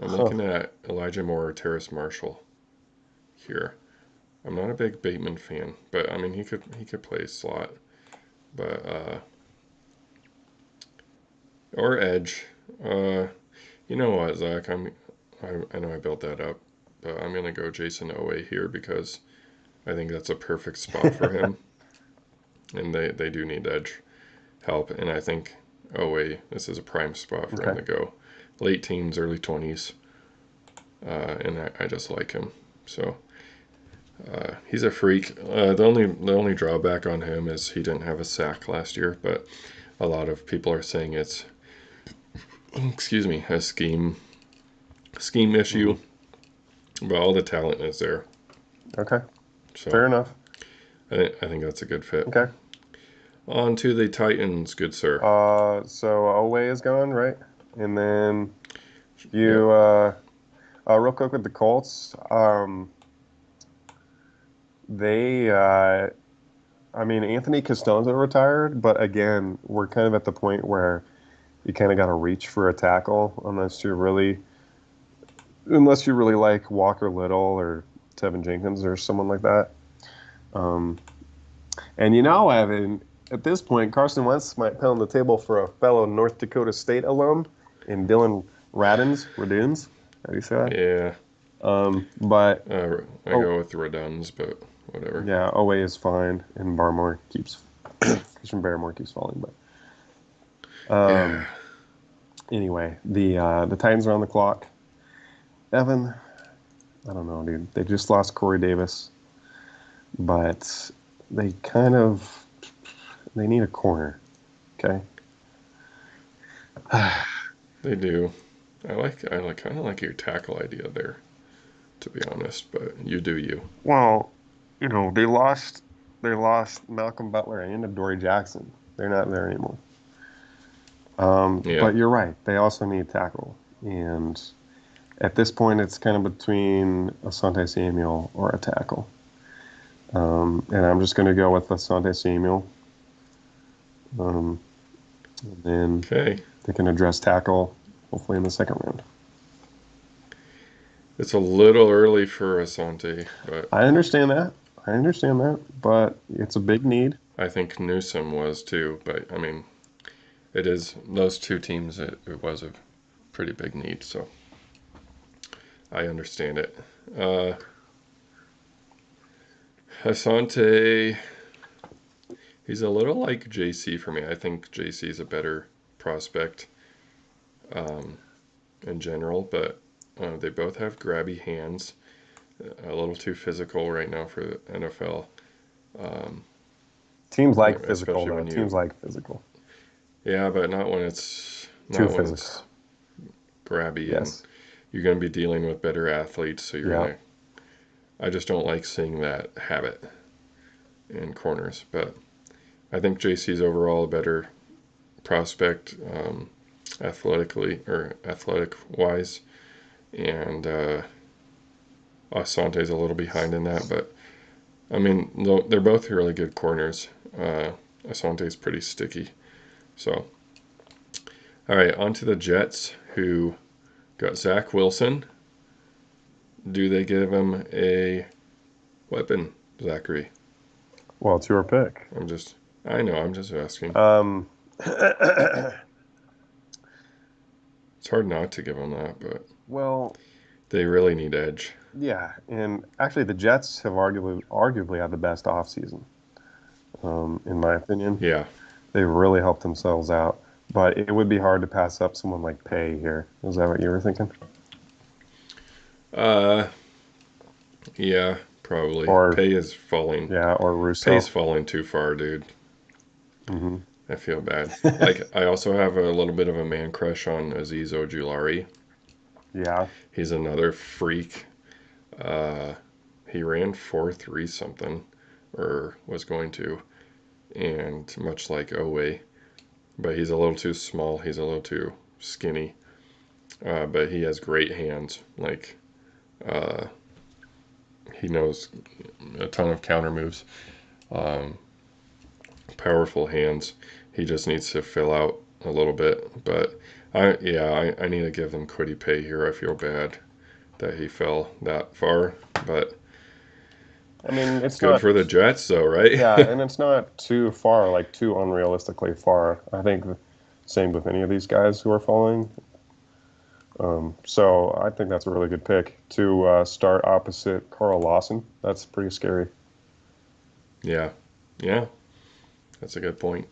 I'm Huh. looking at Elijah Moore or Terrace Marshall here. I'm not a big Bateman fan, but I mean he could play slot, but or edge. Uh, you know what, Zach? I know I built that up, but I'm gonna go Jason Owe here because I think that's a perfect spot for him, and they do need edge help, and I think Owe this is a prime spot for him Okay. to go, late teens, early 20s, and I just like him. So he's a freak. The only drawback on him is he didn't have a sack last year, but a lot of people are saying it's excuse me a scheme Hmm. issue, but all the talent is there. Okay. So Fair enough. I think that's a good fit. Okay. On to the Titans, good sir. So Owe is gone, right? And then Yep. you, real quick with the Colts, they, I mean, Anthony Costanzo retired, but again, we're kind of at the point where you kind of got to reach for a tackle unless you really like Walker Little or Tevin Jenkins or someone like that. Um, and Evan, at this point, Carson Wentz might pound the table for a fellow North Dakota State alum in Dylan Raduns. How do you say that? Yeah. But I oh go with Reduns, but whatever. yeah, Owe is fine, and Barmore keeps Christian Barmore keeps falling. But Yeah. anyway, the Titans are on the clock. Evan, I don't know, dude. They just lost Corey Davis, but they kind of they need a corner. Okay. They do. I kind of like your tackle idea there, to be honest. But you do you. Well, they lost Malcolm Butler and Adoree Jackson. They're not there anymore. Yeah. But you're right. They also need tackle, and at this point, it's kind of between Asante Samuel or a tackle. And I'm just going to go with Asante Samuel. And then Okay. they can address tackle hopefully in the second round. It's a little early for Asante, but I understand that. I understand that, but it's a big need. I think Newsom was too. But I mean, it is those two teams. It was a pretty big need, so I understand it. Uh, Asante, he's a little like JC for me. I think JC is a better prospect um, in general, but they both have grabby hands. A little too physical right now for the NFL. Um, Teams like physical, especially though. when Teams you, like physical. yeah, but not when it's Too not when it's physical. grabby and Yes. you're going to be dealing with better athletes. So you're Yeah. gonna. I just don't like seeing that habit in corners, but I think JC's overall a better prospect, athletic wise, and Asante's a little behind in that, but I mean, they're both really good corners. Asante's pretty sticky. So, all right, on to the Jets, who got Zach Wilson. Do they give him a weapon, Zachary? Well, it's your pick. I know, I'm just asking. It's hard not to give him that, but Well, they really need edge. yeah, and actually the Jets have arguably had the best offseason, in my opinion. Yeah. They really helped themselves out. But it would be hard to pass up someone like Pay here. Is that what you were thinking? Uh, yeah, probably. Or Pay is falling. yeah, or Russo. Pay's falling too far, dude. Mm-hmm. I feel bad. Like, I also have a little bit of a man crush on Azeez Ojulari. Yeah. He's another freak. He ran 4.3 something, or was going to, and much like Owe, but he's a little too small. He's a little too skinny, but he has great hands. Like, he knows a ton of counter moves. Powerful hands. He just needs to fill out a little bit. But I need to give them Kwity Paye here. I feel bad that he fell that far, but I mean, it's good not for the Jets, though, right? yeah, and it's not too far, like too unrealistically far. I think the same with any of these guys who are falling. So I think that's a really good pick to start opposite Carl Lawson. That's pretty scary. Yeah, that's a good point.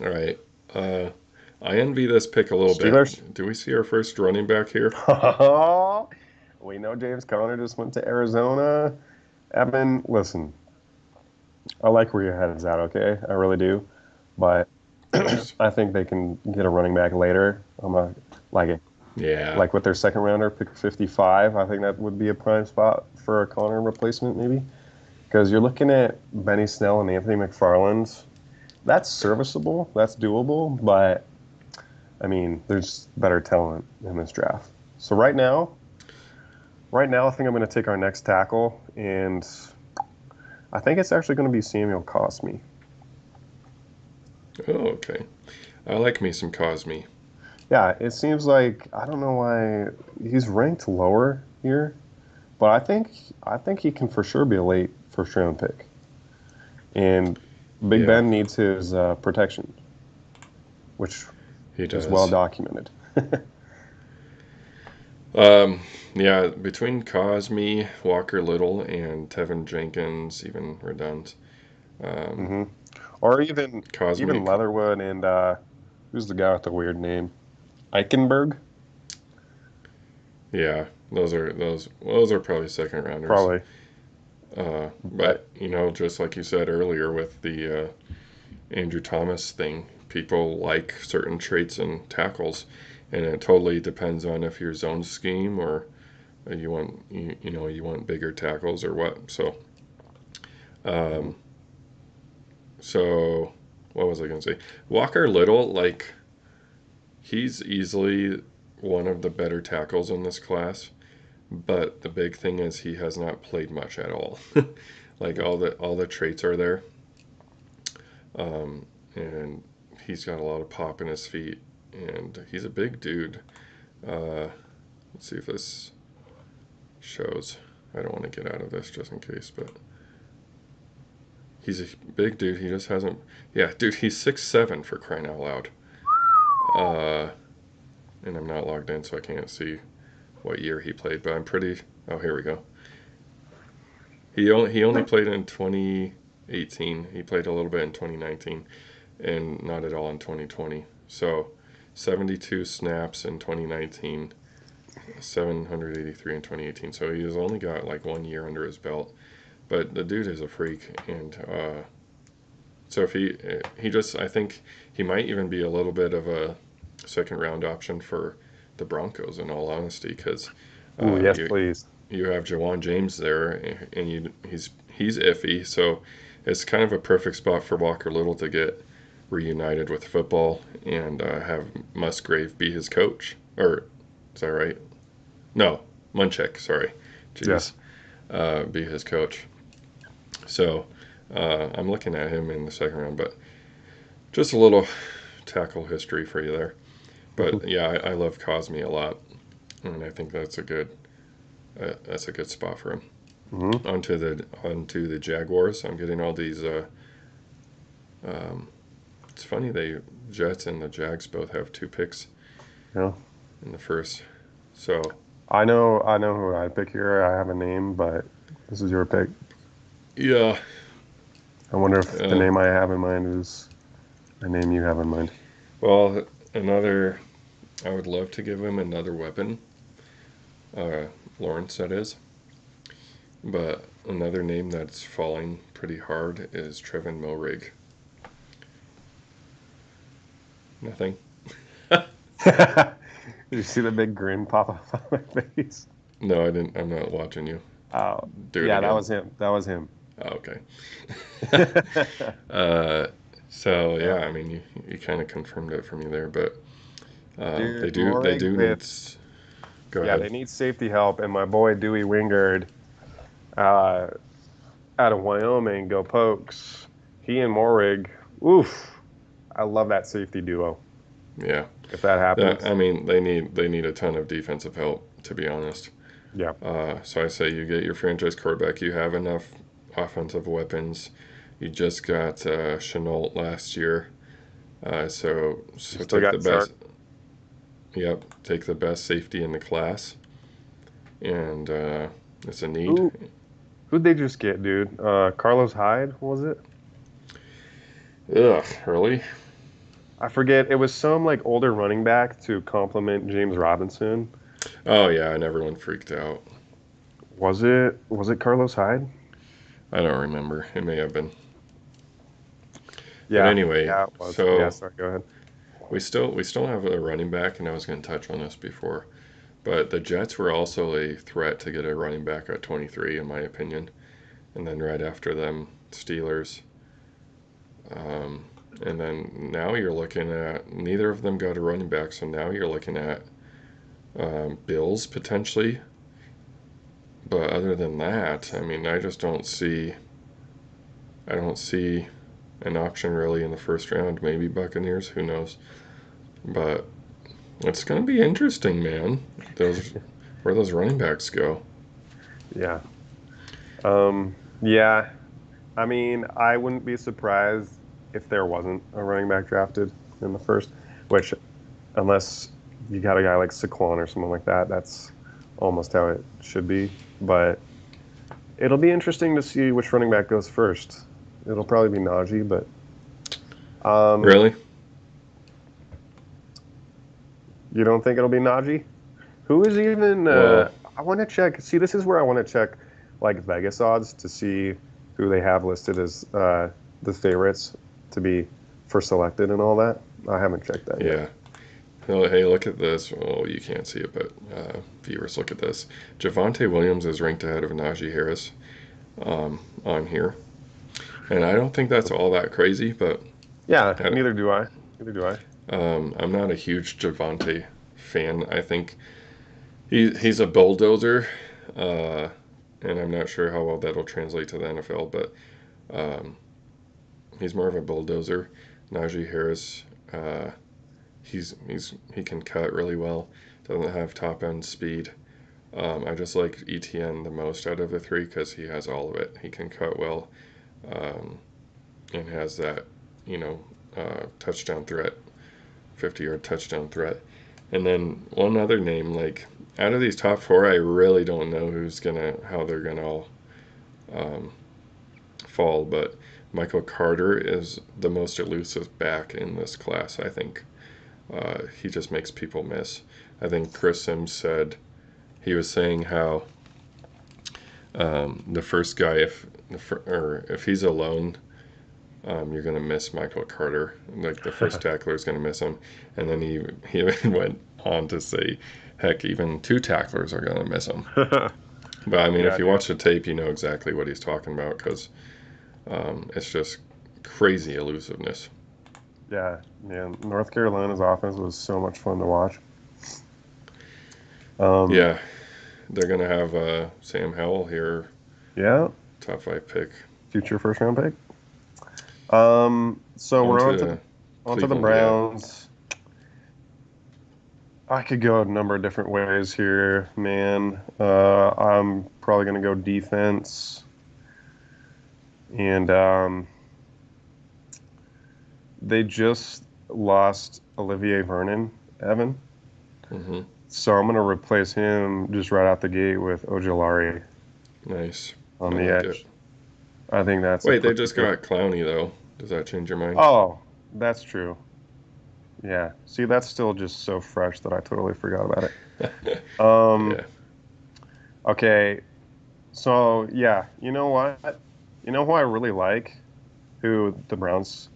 All right, I envy this pick a little Steelers? bit. Do we see our first running back here? We know James Conner just went to Arizona. Evan, listen, I like where your head is at, okay? I really do. But I think they can get a running back later. I'm a, like it. Yeah. Like with their second rounder, pick 55, I think that would be a prime spot for a Connor replacement, maybe. Because you're looking at Benny Snell and Anthony McFarland. That's serviceable, that's doable, but I mean, there's better talent in this draft. So right now, I think I'm going to take our next tackle, and I think it's actually going to be Samuel Cosmi. Oh, okay. I like me some Cosmi. Yeah, it seems like I don't know why he's ranked lower here, but I think he can for sure be a late first round pick. And Big Ben needs his protection, which he does. is well documented. Yeah, between Cosmi, Walker Little, and Tevin Jenkins, even redundant. Or even Cosmi. Leatherwood and who's the guy with the weird name? Eichenberg? Yeah, those are probably second rounders. Probably. But just like you said earlier with the Andrew Thomas thing, people like certain traits in tackles, and it totally depends on if your zone scheme or you want bigger tackles or what. So what was I gonna say? Walker Little, like, he's easily one of the better tackles in this class, but the big thing is he has not played much at all. Like, all the traits are there, and he's got a lot of pop in his feet, and he's a big dude. Let's see if this shows. I don't want to get out of this just in case, but he's a big dude. He just hasn't. Yeah, dude, he's 6'7" for crying out loud. And I'm not logged in, so I can't see what year he played, but I'm pretty. Oh, here we go. He only played in 2018. He played a little bit in 2019, and not at all in 2020. So, 72 snaps in 2019, 783 in 2018. So he's only got like 1 year under his belt, but the dude is a freak, and so if he just, I think he might even be a little bit of a second round option for the Broncos, in all honesty, because Yes, please. you have Jawan James there, and he's iffy, so it's kind of a perfect spot for Walker Little to get reunited with football and have Musgrave be his coach. Or, is that right? No, Munchak, sorry. Jeez. Yes. Be his coach. So I'm looking at him in the second round, but just a little tackle history for you there. But yeah, I love Cosme a lot, and I think that's a good spot for him. Mm-hmm. Onto the Jaguars. I'm getting all these. It's funny the Jets and the Jags both have 2 picks Yeah. in the first. So I know who I pick here. I have a name, but this is your pick. yeah, I wonder if the uh, name I have in mind is a name you have in mind. well, another. I would love to give him another weapon. Uh, Lawrence, that is. But another name that's falling pretty hard is Trevin Moehrig. Nothing. Did you see the big grin pop up on my face? No, I didn't. I'm not watching you. Oh, Do it yeah, that again. was him. That was him. Oh, okay. uh, so yeah, Yeah. I mean, you kind of confirmed it for me there, but Dude, they Morig do with need. Go yeah, ahead. they need safety help, and my boy Dewey Wingard, uh, out of Wyoming, go Pokes. He and Morig, oof, I love that safety duo. Yeah, If that that happens, I mean, they need a ton of defensive help to be honest. yeah, So I say you get your franchise quarterback. You have enough offensive weapons. You just got Chenault last year, you so still take the got Sark. best. Yep, take the best safety in the class, and it's a need. Who who'd they just get, dude? Carlos Hyde, was it? Ugh, really? I forget. It was some like older running back to complement James Robinson. Oh yeah, and everyone freaked out. Was it Carlos Hyde? I don't remember. It may have been, but Yeah, anyway. yeah, it was. Yeah, So sorry, go ahead. we still have a running back, and I was going to touch on this before, but the Jets were also a threat to get a running back at 23, in my opinion, and then right after them, Steelers. Um, and then now you're looking at neither of them got a running back, so now you're looking at Bills potentially. But other than that, I mean, I don't see an option really in the first round. Maybe Buccaneers, who knows? But it's going to be interesting, man. Those where those running backs go. Yeah. Yeah. I mean, I wouldn't be surprised if there wasn't a running back drafted in the first, which unless you got a guy like Saquon or someone like that, that's almost how it should be. But it'll be interesting to see which running back goes first. It'll probably be Najee, but um, Really? you don't think it'll be Najee? Who is even? Well, I want to check. See, this is where I want to check, like Vegas odds to see who they have listed as the favorites to be for selected and all that. I haven't checked that yet. yeah. Well, hey, look at this. Oh, you can't see it, but viewers, look at this. Javonte Williams is ranked ahead of Najee Harris on here, and I don't think that's all that crazy. But Yeah, I, neither do I. Neither do I. I'm not a huge Javonte fan. I think he's a bulldozer, uh, and I'm not sure how well that'll translate to the NFL. But um, he's more of a bulldozer. Najee Harris, uh, he can cut really well. Doesn't have top end speed. I just like ETN the most out of the three because he has all of it. He can cut well, um, and has that, you know, touchdown threat, 50-yard touchdown threat. And then one other name, like out of these top four, I really don't know how they're gonna all um, fall. But Michael Carter is the most elusive back in this class, I think. He just makes people miss. I think Chris Sims said he was saying how the first guy, if he's alone, you're gonna miss Michael Carter. Like the first tackler is gonna miss him, and then he even went on to say, heck, even two tacklers are gonna miss him. But I mean, if Yeah, you dude. watch the tape, you know exactly what he's talking about because it's just crazy elusiveness. Yeah, man. North Carolina's offense was so much fun to watch. Um, Yeah, they're gonna have Sam Howell here, yeah, top five pick. future first round pick. So On we're to on to the Cleveland, yeah. Browns. I could go a number of different ways here, man. I'm probably gonna go defense, and they just lost Olivier Vernon, Evan. Hmm. So I'm gonna replace him just right out the gate with Ojulari Nice. on I the like it. edge. I think that's a Wait, they pretty just good. got Clowney though. Does that change your mind? Oh, that's true. Yeah. See, that's still just so fresh that I totally forgot about it. Um, Yeah. okay. So yeah, you know what? You know who I really like, who the Browns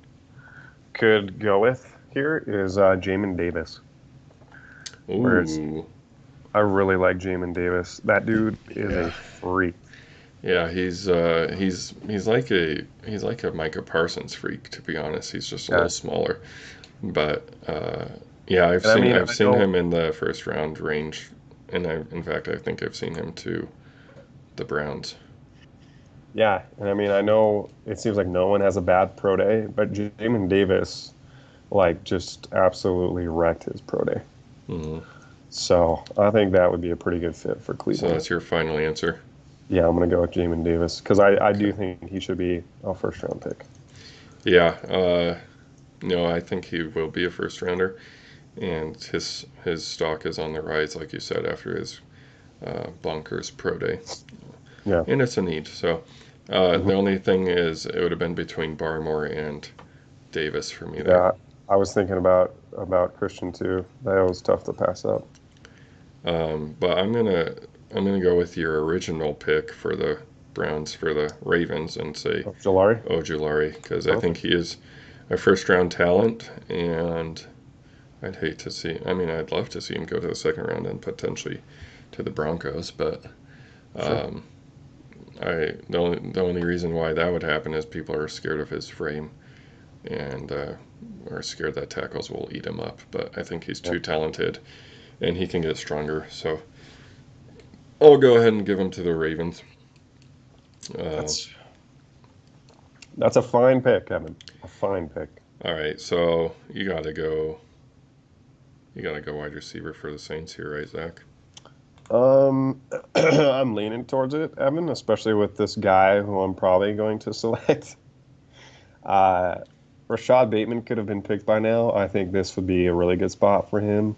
could go with here is Jamin Davis. Where it's Ooh. I really like Jamin Davis. That dude is a Yeah. freak. Yeah, he's like a Micah Parsons freak, to be honest. He's just a little Yeah. smaller. But yeah, And I mean, I've I seen know, him in the first round range, and in fact I think I've seen him to the Browns. yeah, and I mean, I know it seems like no one has a bad pro day, but Jamin Davis like just absolutely wrecked his pro day. Hmm. So I think that would be a pretty good fit for So Cleveland. that's your final answer. Yeah, I'm gonna go with Jamin Davis because I Okay. do think he should be a first round pick. Yeah. No, I think he will be a first rounder, and his stock is on the rise, like you said, after his bonkers pro day, Yeah. and it's a need. So Mhm. the only thing is, it would have been between Barmore and Davis for me there. Yeah, I was thinking about Christian too. That was tough to pass up. But I'm gonna go with your original pick for the Browns for the Ravens and say Oh, Jolari, Ojulari because I think perfect. he is a first round talent, and I'd hate to see. I mean, I'd love to see him go to the second round and potentially to the Broncos, but Sure. um, the only reason why that would happen is people are scared of his frame and are scared that tackles will eat him up. But I think he's Yeah, too talented and he can get stronger. So I'll go ahead and give him to the Ravens. Uh, that's that's a fine pick, Evan. A fine pick. all right, so you gotta go wide receiver for the Saints here, right, Zach? I'm leaning towards it, Evan, especially with this guy who I'm probably going to select. Uh, Rashad Bateman could have been picked by now. I think this would be a really good spot for him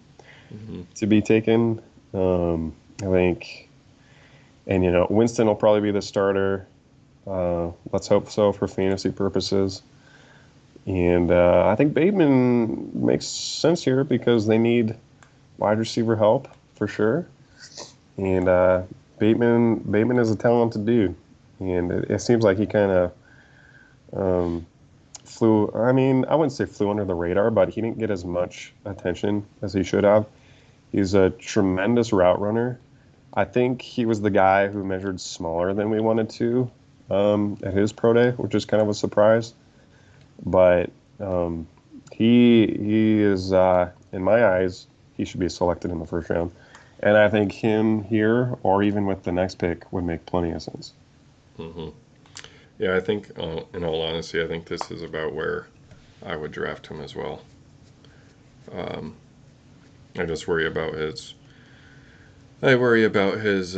Hmm. to be taken. I think, and Winston will probably be the starter. Let's hope so for fantasy purposes. And I think Bateman makes sense here because they need wide receiver help for sure. And Bateman is a talented dude, and it seems like he kind of um, flew. I mean, I wouldn't say flew under the radar, but he didn't get as much attention as he should have. He's a tremendous route runner. I think he was the guy who measured smaller than we wanted to at his pro day, which is kind of a surprise. But um, he is, in my eyes, he should be selected in the first round. And I think him here, or even with the next pick, would make plenty of sense. Hmm. Yeah, I think, in all honesty, I think this is about where I would draft him as well. Um, I just worry about his. I worry about his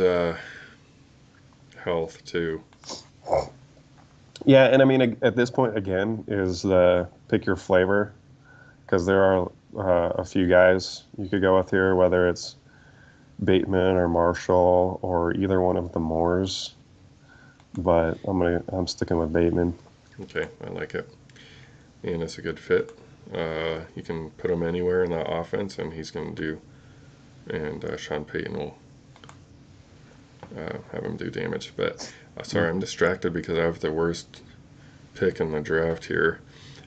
health too. Yeah, and I mean, at this point, again, is the pick your flavor because there are a few guys you could go with here, whether it's Bateman or Marshall or either one of the Moores. But I'm sticking with Bateman. Okay, I like it, and it's a good fit. You can put him anywhere in the offense, and he's going to do. And Sean Payton will have him do damage. But sorry, I'm distracted because I have the worst pick in the draft here.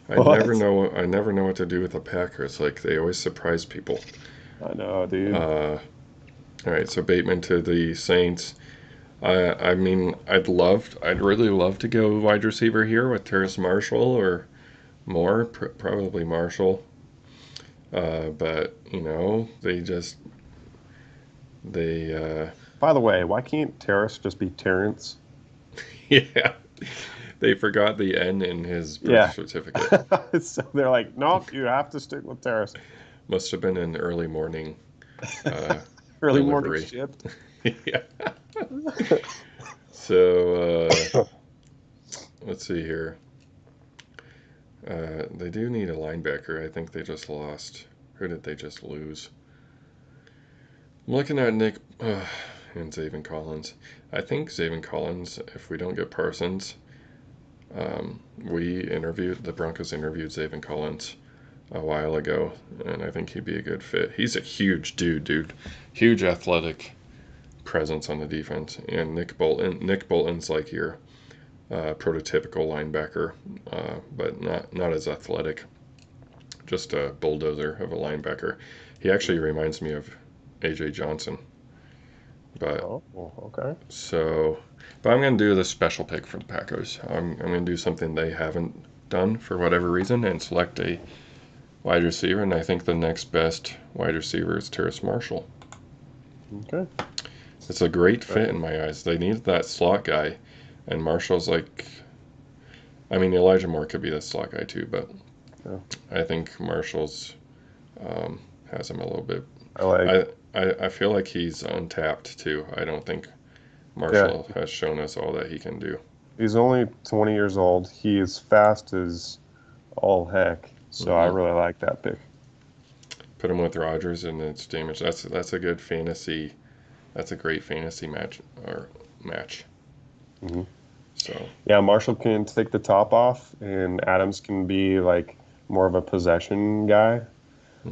What? I never know what to do with the Packers. Like they always surprise people. I know, dude. Uh, all right, so Bateman to the Saints. I mean, I'd really love to go wide receiver here with Terrace Marshall or more, probably Marshall. But they By the way, why can't Terrace just be Terrence? yeah, they forgot the N in his birth Yeah. certificate. So they're like, nope, you have to stick with Terrace. Must have been an early morning uh, Early morning delivery. shift. Yeah. So let's see here. They do need a linebacker. I think they just lost. Who did they just lose? I'm looking at Nick and Zaven Collins. I think Zaven Collins, if we don't get Parsons, the Broncos interviewed Zaven Collins a while ago, and I think he'd be a good fit. He's a huge dude. Huge athletic presence on the defense. And Nick Bolton's like your prototypical linebacker, but not as athletic. Just a bulldozer of a linebacker. He actually reminds me of AJ Johnson. But Oh, well, okay. so, but I'm gonna do the special pick for the Packers. I'm gonna do something they haven't done for whatever reason and select a wide receiver. And I think the next best wide receiver is Terrace Marshall. Okay. It's a great fit in my eyes. They need that slot guy, and Marshall's like, I mean, Elijah Moore could be the slot guy too, but Yeah. I think Marshall's has him a little bit. I like. I feel like he's untapped too. I don't think Yeah. Marshall has shown us all that he can do. He's only 20 years old. He is fast as all heck. So I Hmm. really like that pick. Put him with Rodgers and it's damage. That's a good fantasy. That's a great fantasy match. Hmm. So Yeah, Marshall can take the top off, and Adams can be like more of a possession guy.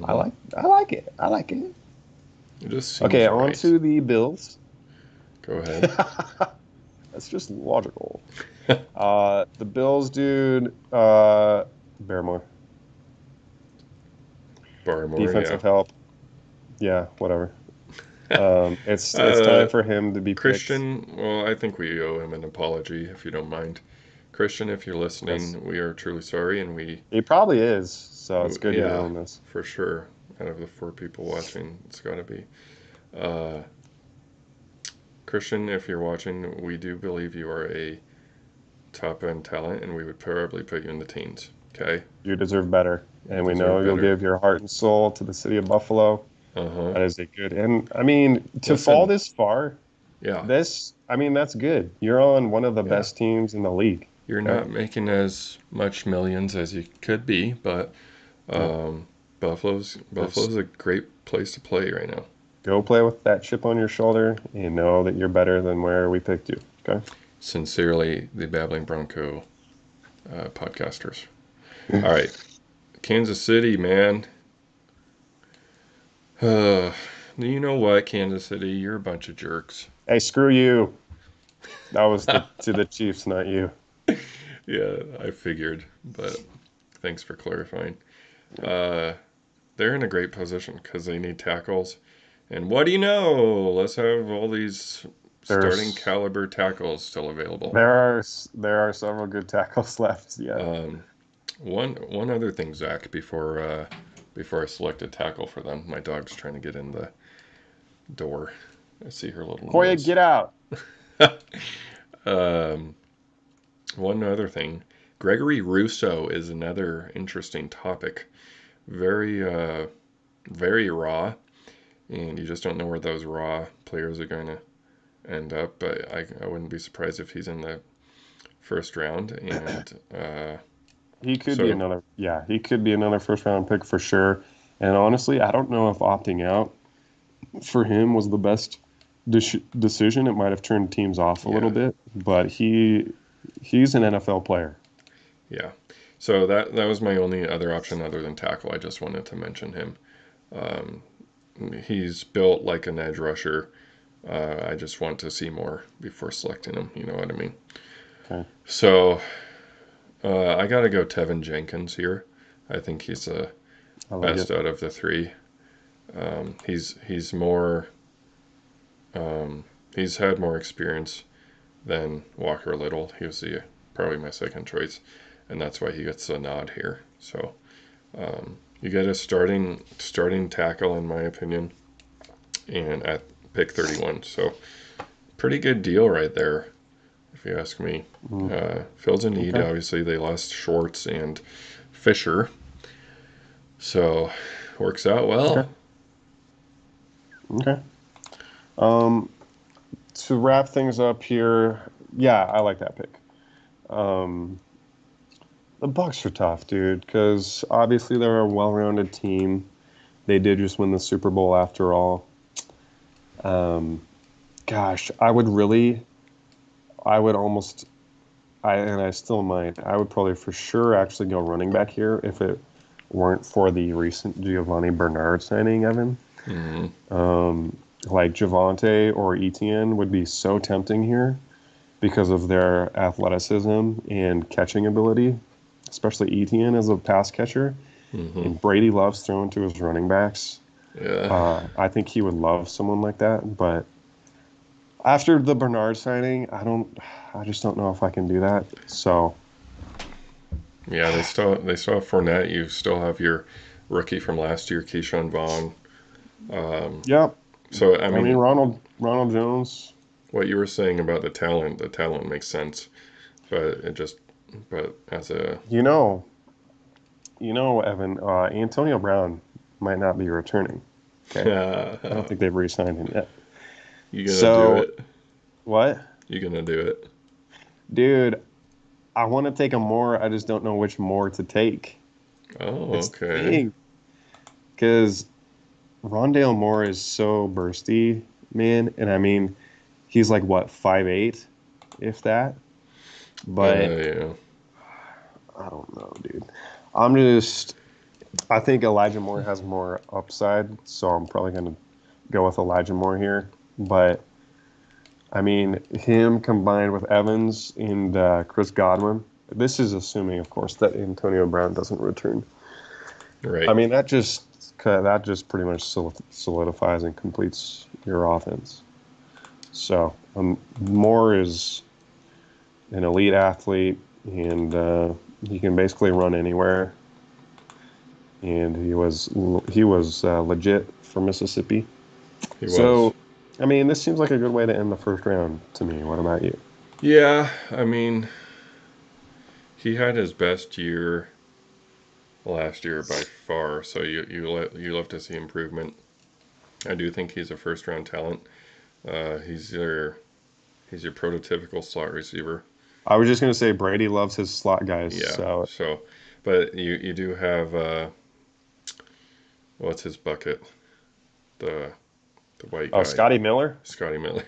I hmm like. I like it. I like it. it just Okay, seems on right. to the Bills. Go ahead. That's just logical. The Bills, dude. Barrymore. Barmore, yeah. Defensive help. Yeah, whatever. It's uh, time for him to be picked. Christian, well, I think we owe him an apology if you don't mind. Christian, if you're Yes, listening, we are truly sorry, and he probably is. So it's good you're yeah, on this. for sure. Out of the four people watching, it's got to be. Uh, Christian, if you're watching, we do believe you are a top end talent, and we would probably put you in the teens. Okay, You deserve better, you and we know deserve you'll better. give your heart and soul to the city of Buffalo. Uh huh. That is a good. And I mean, to fall Listen, this far, yeah, I mean, that's good. You're on one of the yeah. best teams in the league. You're Okay. not making as much millions as you could be, but No, um, Buffalo's just a great place to play right now. go play with that chip on your shoulder and know that you're better than where we picked you. Okay. Sincerely, the Babbling Bronco podcasters. All right, Kansas City, man. Uh, you know what, Kansas City? You're a bunch of jerks. Hey, screw you. That was to the Chiefs, not you. Yeah, I figured, but thanks for clarifying. Uh, they're in a great position because they need tackles. And what do you know? Let's have all these starting There's caliber tackles still available. there are several good tackles left yet. Um, one other thing, Zach, before I select a tackle for them, my dog's trying to get in the door. I see her little Koya, nose. get out. um, one other thing, Gregory Rousseau is another interesting topic. Very very raw, and you just don't know where those raw players are going to end up. But I wouldn't be surprised if he's in the first round. And He could be so another, yeah, he could be another first round pick for sure. And honestly, I don't know if opting out for him was the best decision. It might have turned teams off a little yeah, bit, but he's an NFL player. yeah. So that was my only other option other than tackle. I just wanted to mention him. Um, he's built like an edge rusher. I just want to see more before selecting him. You know what I mean? Okay, So I got to go Tevin Jenkins here. I think he's the I like best it. out of the three. He's more he's had more experience than Walker Little. He was probably my second choice. and that's why he gets the nod here. So you get a starting tackle, in my opinion, and at pick 31. So pretty good deal right there, if you ask me. Fills a need. Okay. Obviously, they lost Schwartz and Fisher, so works out Okay. well. Okay. Um, to wrap things up here, yeah, I like that pick. Um, the Bucks are tough, dude, because obviously they're a well-rounded team. They did just win the Super Bowl after all. Um, gosh, I would almost, and I still might. I would probably for sure actually go running back here if it weren't for the recent Giovanni Bernard signing, Evan. Mm-hmm. Like Javante or Etienne would be so tempting here because of their athleticism and catching ability, especially Etienne as a pass catcher. Mm-hmm. And Brady loves throwing to his running backs. Yeah. I think he would love someone like that. But after the Bernard signing, I just don't know if I can do that. So, Yeah, they still have Fournette. You still have your rookie from last year, Keyshawn Vaughn. Um, yep. so I I mean, mean, Ronald Jones. what you were saying about the talent makes sense, but but as a You know, Evan, Antonio Brown might not be returning. Okay. I don't think they've re-signed him yet. you gonna do So, it? what? You gonna do it? Dude, I want to take a more. I just don't know which more to take. Oh, It's the okay. thing. Because Rondale Moore is so bursty, man. And I mean, he's like, what, 5'8", if that? But Yeah. I don't know, dude. I'm just, I think Elijah Moore has more upside. So I'm probably going to go with Elijah Moore here. But I mean, him combined with Evans and Chris Godwin. This is assuming, of course, that Antonio Brown doesn't return. I Right. mean, that just pretty much solidifies and completes your offense. So Moore is an elite athlete, and he can basically run anywhere. And he was legit for Mississippi. He was. So, I mean, this seems like a good way to end the first round to me. What about you? Yeah, I mean, he had his best year last year by far. So you love to see improvement. I do think he's a first round talent. He's your prototypical slot receiver. I was just gonna say Brady loves his slot guys. Yeah. So, So, but you do have what's his bucket? The the white oh, guy, Scotty Miller. Scotty Miller.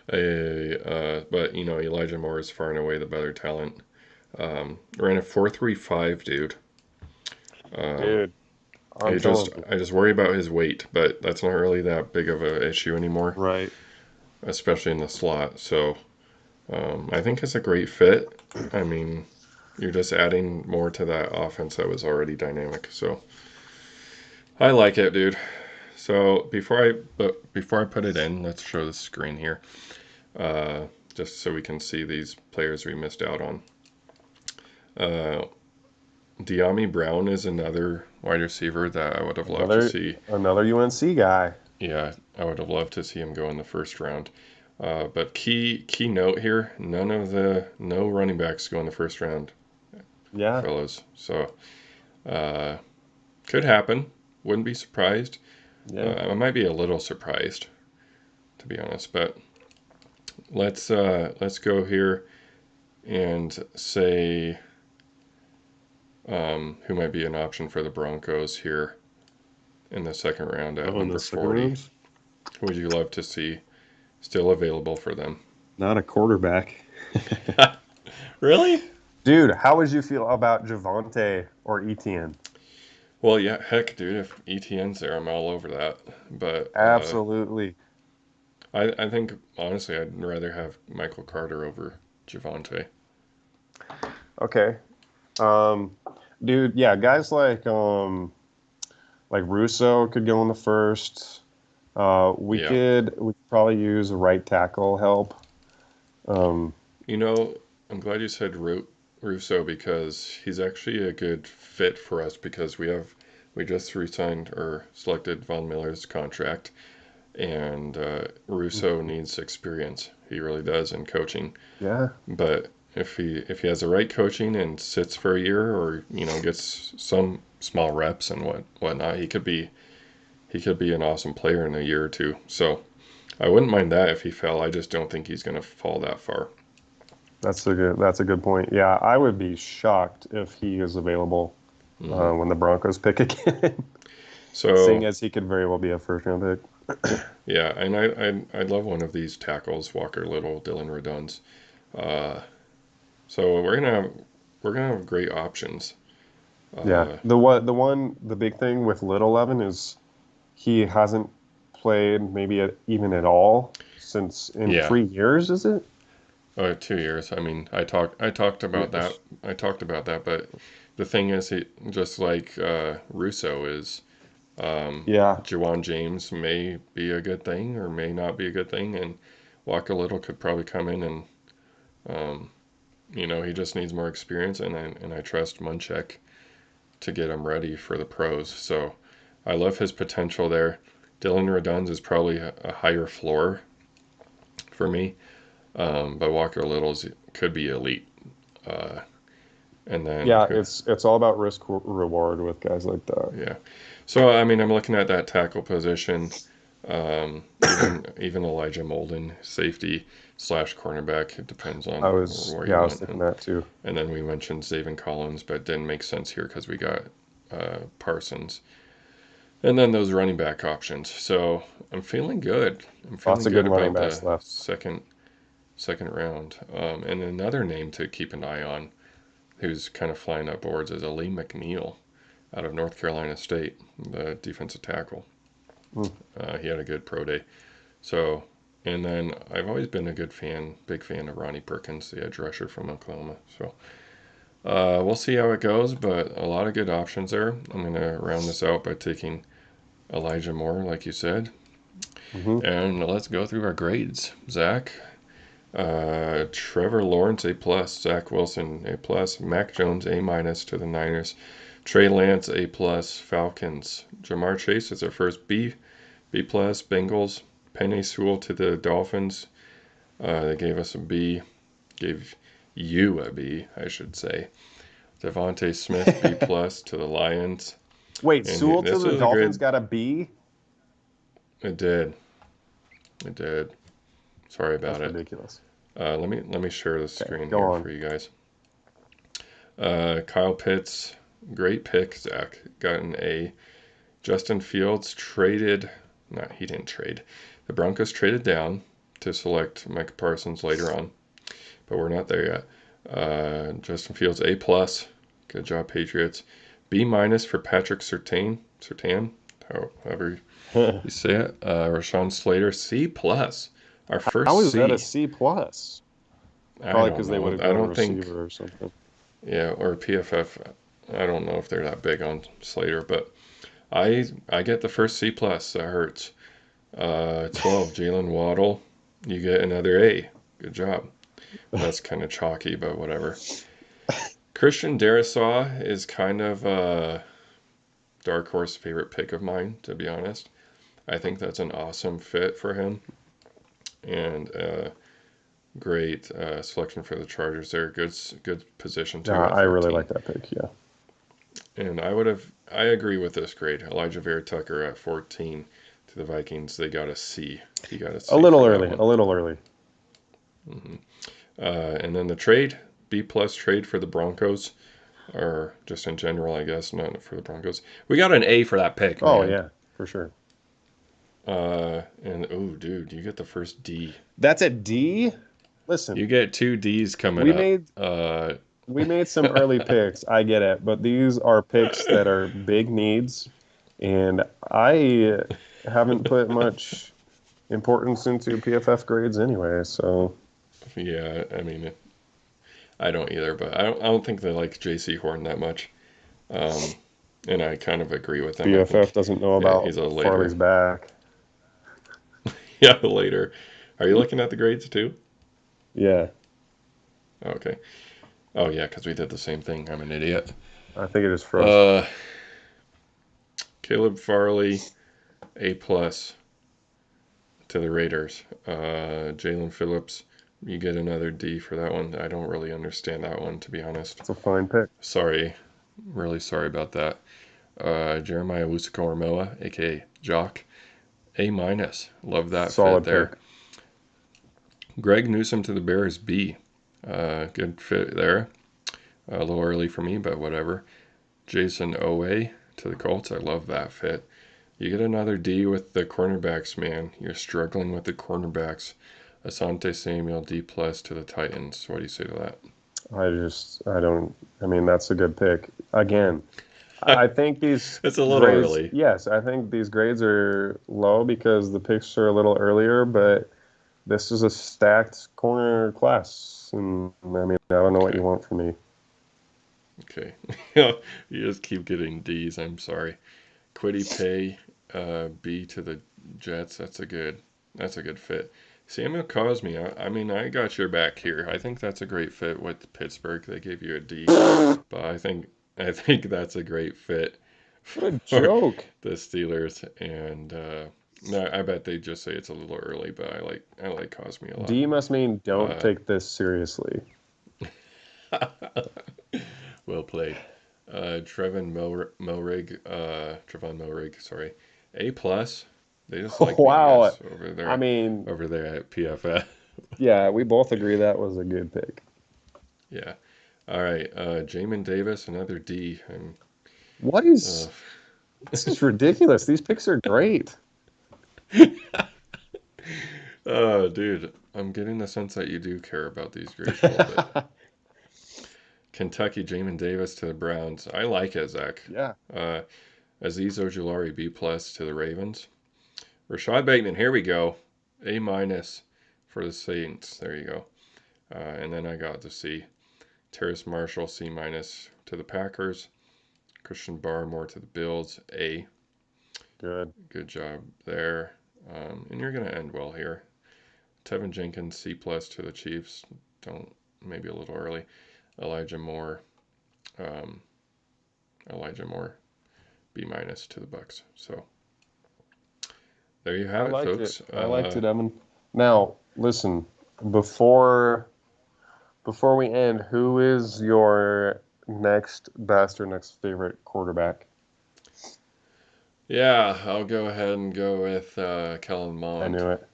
But Elijah Moore is far and away the better talent. Ran a 4.35, dude. Um, Dude, I'm telling you. I just worry about his weight, but that's not really that big of an issue anymore, Right. especially in the slot. So I think it's a great fit. I mean, you're just adding more to that offense that was already dynamic. So I like it, dude. So before I put it in, let's show the screen here, uh, just so we can see these players we missed out on. Uh, De'Ami Brown is another wide receiver that I would have loved to Another see. another UNC guy. Yeah, I would have loved to see him go in the first round. But key note here: no running backs go in the first round, Yeah. fellas. So uh, could happen. Wouldn't be surprised. Yeah. I might be a little surprised, to be honest. But let's go here and say who might be an option for the Broncos here in the second round at Oh, in number the second 40. round? Who would you love to see still available for them? Not a quarterback. Really? Dude, how would you feel about Javante or Etienne? Well, yeah, heck, dude, if ETN's there, I'm all over that. But Absolutely. I think, honestly, I'd rather have Michael Carter over Javante. Okay. Um, dude, yeah, guys like Russo could go in the first. Yeah. We could probably use a right tackle help. Um, You know, I'm glad you said Russo because he's actually a good fit for us because we just re-signed or selected Von Miller's contract, and Russo needs experience. He really does in coaching. Yeah. But if he has the right coaching and sits for a year, or gets some small reps and whatnot, he could be an awesome player in a year or two. So I wouldn't mind that if he fell. I just don't think he's going to fall that far. That's a good point. Yeah, I would be shocked if he is available Hmm. when the Broncos pick again. So Seeing as he could very well be a first round pick. yeah, and I'd love one of these tackles, Walker Little, Dylan Redunds. Uh, so we're gonna have great options. Yeah. Uh, The big thing with Little Evan is he hasn't played maybe even at all since in yeah, 3 years, is it? 2 years. I mean, I talked about that. Yes. I talked about that, but the thing is, he just like Russo is. Yeah. Jawan James may be a good thing or may not be a good thing, and Walker Little could probably come in and um, he just needs more experience, and I trust Munchak to get him ready for the pros. So I love his potential there. Dylan Redunds is probably a higher floor for me, but Walker Little's could be elite. Uh, and then Yeah, it's all about risk reward with guys like that. yeah, so I mean I'm looking at that tackle position. Even Elijah Molden, safety slash cornerback. It depends on where you I was want thinking him. that too. And then we mentioned Zaven Collins, but it didn't make sense here because we got Parsons. And then those running back options. So I'm feeling good. I'm Lots feeling of good good running about backs the left. second round. And another name to keep an eye on, who's kind of flying up boards, is Ali McNeil out of North Carolina State, the defensive tackle. Mm. He had a good pro day. So, and then I've always been a big fan of Ronnie Perkins, the edge rusher from Oklahoma. So, we'll see how it goes, but a lot of good options there. I'm going to round this out by taking Elijah Moore, like you said. Hmm. And let's go through our grades. Zach, Trevor Lawrence, A plus. Zach Wilson, A plus. Mac Jones, A minus to the Niners. Trey Lance, A plus. Falcons. Jamar Chase is our first B plus. Bengals. Penny Sewell to the Dolphins. They gave us a B. Gave you a B, I should say. Devontae Smith, B plus to the Lions. Wait, And Sewell to this the is a Dolphins good. got a B? It did. It did. Sorry about That's it. ridiculous. Let me share the Okay, screen go here on. for you guys. Kyle Pitts, great pick. Zach got an A. Justin Fields traded. No, he didn't trade. The Broncos traded down to select Micah Parsons later on, but we're not there yet. Justin Fields, A plus. Good job, Patriots. B minus for Patrick Surtain, however you say it. Rashawn Slater, C plus. Our How first is that a C. C plus? I Probably don't because they would know. have I gone don't think. receiver or something. Yeah, or PFF. I don't know if they're that big on Slater, but I get the first C plus. That hurts. 12, Jalen Waddle. You get another A. Good job. That's kind of chalky, but whatever. Christian Darrisaw is kind of a dark horse favorite pick of mine, to be honest. I think that's an awesome fit for him, and great selection for the Chargers there. Good position Yeah, too at I really 14. like that pick. Yeah, And I agree with this grade. Elijah Vera Tucker at 14 to the Vikings. They got a C. He got a a C little for that early. one. A little early. Hmm. And then the trade, B plus trade for the Broncos, or just in general, I guess, not for the Broncos. We got an A for that pick, Oh man. yeah, for sure. And oh, dude, you get the first D. That's a D. Listen, You get two D's coming we up. made we made some early picks. I get it, but these are picks that are big needs, and I haven't put much importance into PFF grades anyway. So Yeah, I mean, I don't either, but I don't think they like J.C. Horn that much. Um, and I kind of agree with them. I PFF think, doesn't know yeah, about he's a Farley's later. back. Yeah, later. Are you looking at the grades too? Yeah. Okay. Oh yeah, because we did the same thing. I'm an idiot. I think it is frozen. Uh, Caleb Farley, A plus to the Raiders. Jalen Phillips, you get another D for that one. I don't really understand that one, to be honest. It's a fine pick. Sorry, really sorry about that. Jeremiah Wusukormoa, aka Jock, A minus. Love that fit Solid there. pick. Greg Newsome to the Bears, B. Good fit there. A little early for me, but whatever. Jason Owe to the Colts. I love that fit. You get another D with the cornerbacks, man. You're struggling with the cornerbacks. Asante Samuel, D plus to the Titans. What do you say to that? I don't, I mean, that's a good pick. Again, I think these It's a little grades, early. yes, I think these grades are low because the picks are a little earlier, but this is a stacked corner class. And I mean, I don't know what Okay. you want from me. Okay. You just keep getting D's. I'm sorry. Quiddy Pay, B to the Jets. That's a good fit. Samuel Cosme. I mean, I got your back here. I think that's a great fit with Pittsburgh. They gave you a D, What but I think that's a great fit a for joke. the Steelers. And no, I bet they just say it's a little early, but I like Cosme a D must mean don't lot. take this seriously. Well played. Trevon Milrig, sorry. A plus. They just like me, I Wow. guess, over I there mean, over there at PFF. yeah, we both agree that was a good pick. Yeah. All right. Jamin Davis, another D. And What is uh, This is ridiculous. These picks are great. oh, dude, I'm getting the sense that you do care about these grades a little bit. Kentucky, Jamin Davis to the Browns. I like it, Zach. Yeah. Uh, Aziz Ojulari, B plus to the Ravens. Rashad Bateman, here we go. A minus for the Saints. There you go. And then I got to C. Terrace Marshall, C minus to the Packers. Christian Barmore to the Bills, A. Good. Good job there. And you're going to end well here. Tevin Jenkins, C plus to the Chiefs. Don't, maybe a little early. Elijah Moore, um, Elijah Moore, B minus to the Bucks. So there you I have it, liked it. folks. I liked it, Evan. Now, listen, before before we end, who is your next best or next favorite quarterback? Yeah, I'll go ahead and go with Kellen I Mond. knew it.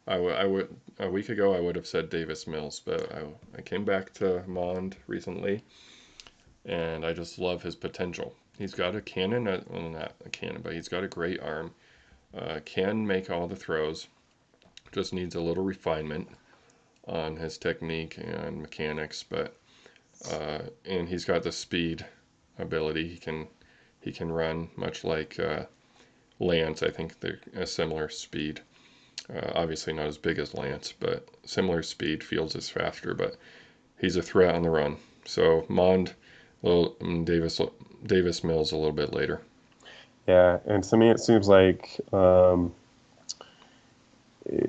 I would a week ago I would have said Davis Mills, but I came back to Mond recently, and I just love his potential. He's got a cannon, well not a cannon, but he's got a great arm. Can make all the throws. Just needs a little refinement on his technique and mechanics, but and he's got the speed ability. He can run much like Lance. I think they're a similar speed. Obviously not as big as Lance, but similar speed. Fields is faster, but he's a threat on the run. So Mond, little Davis Mills a little bit later. Yeah, and to me it seems like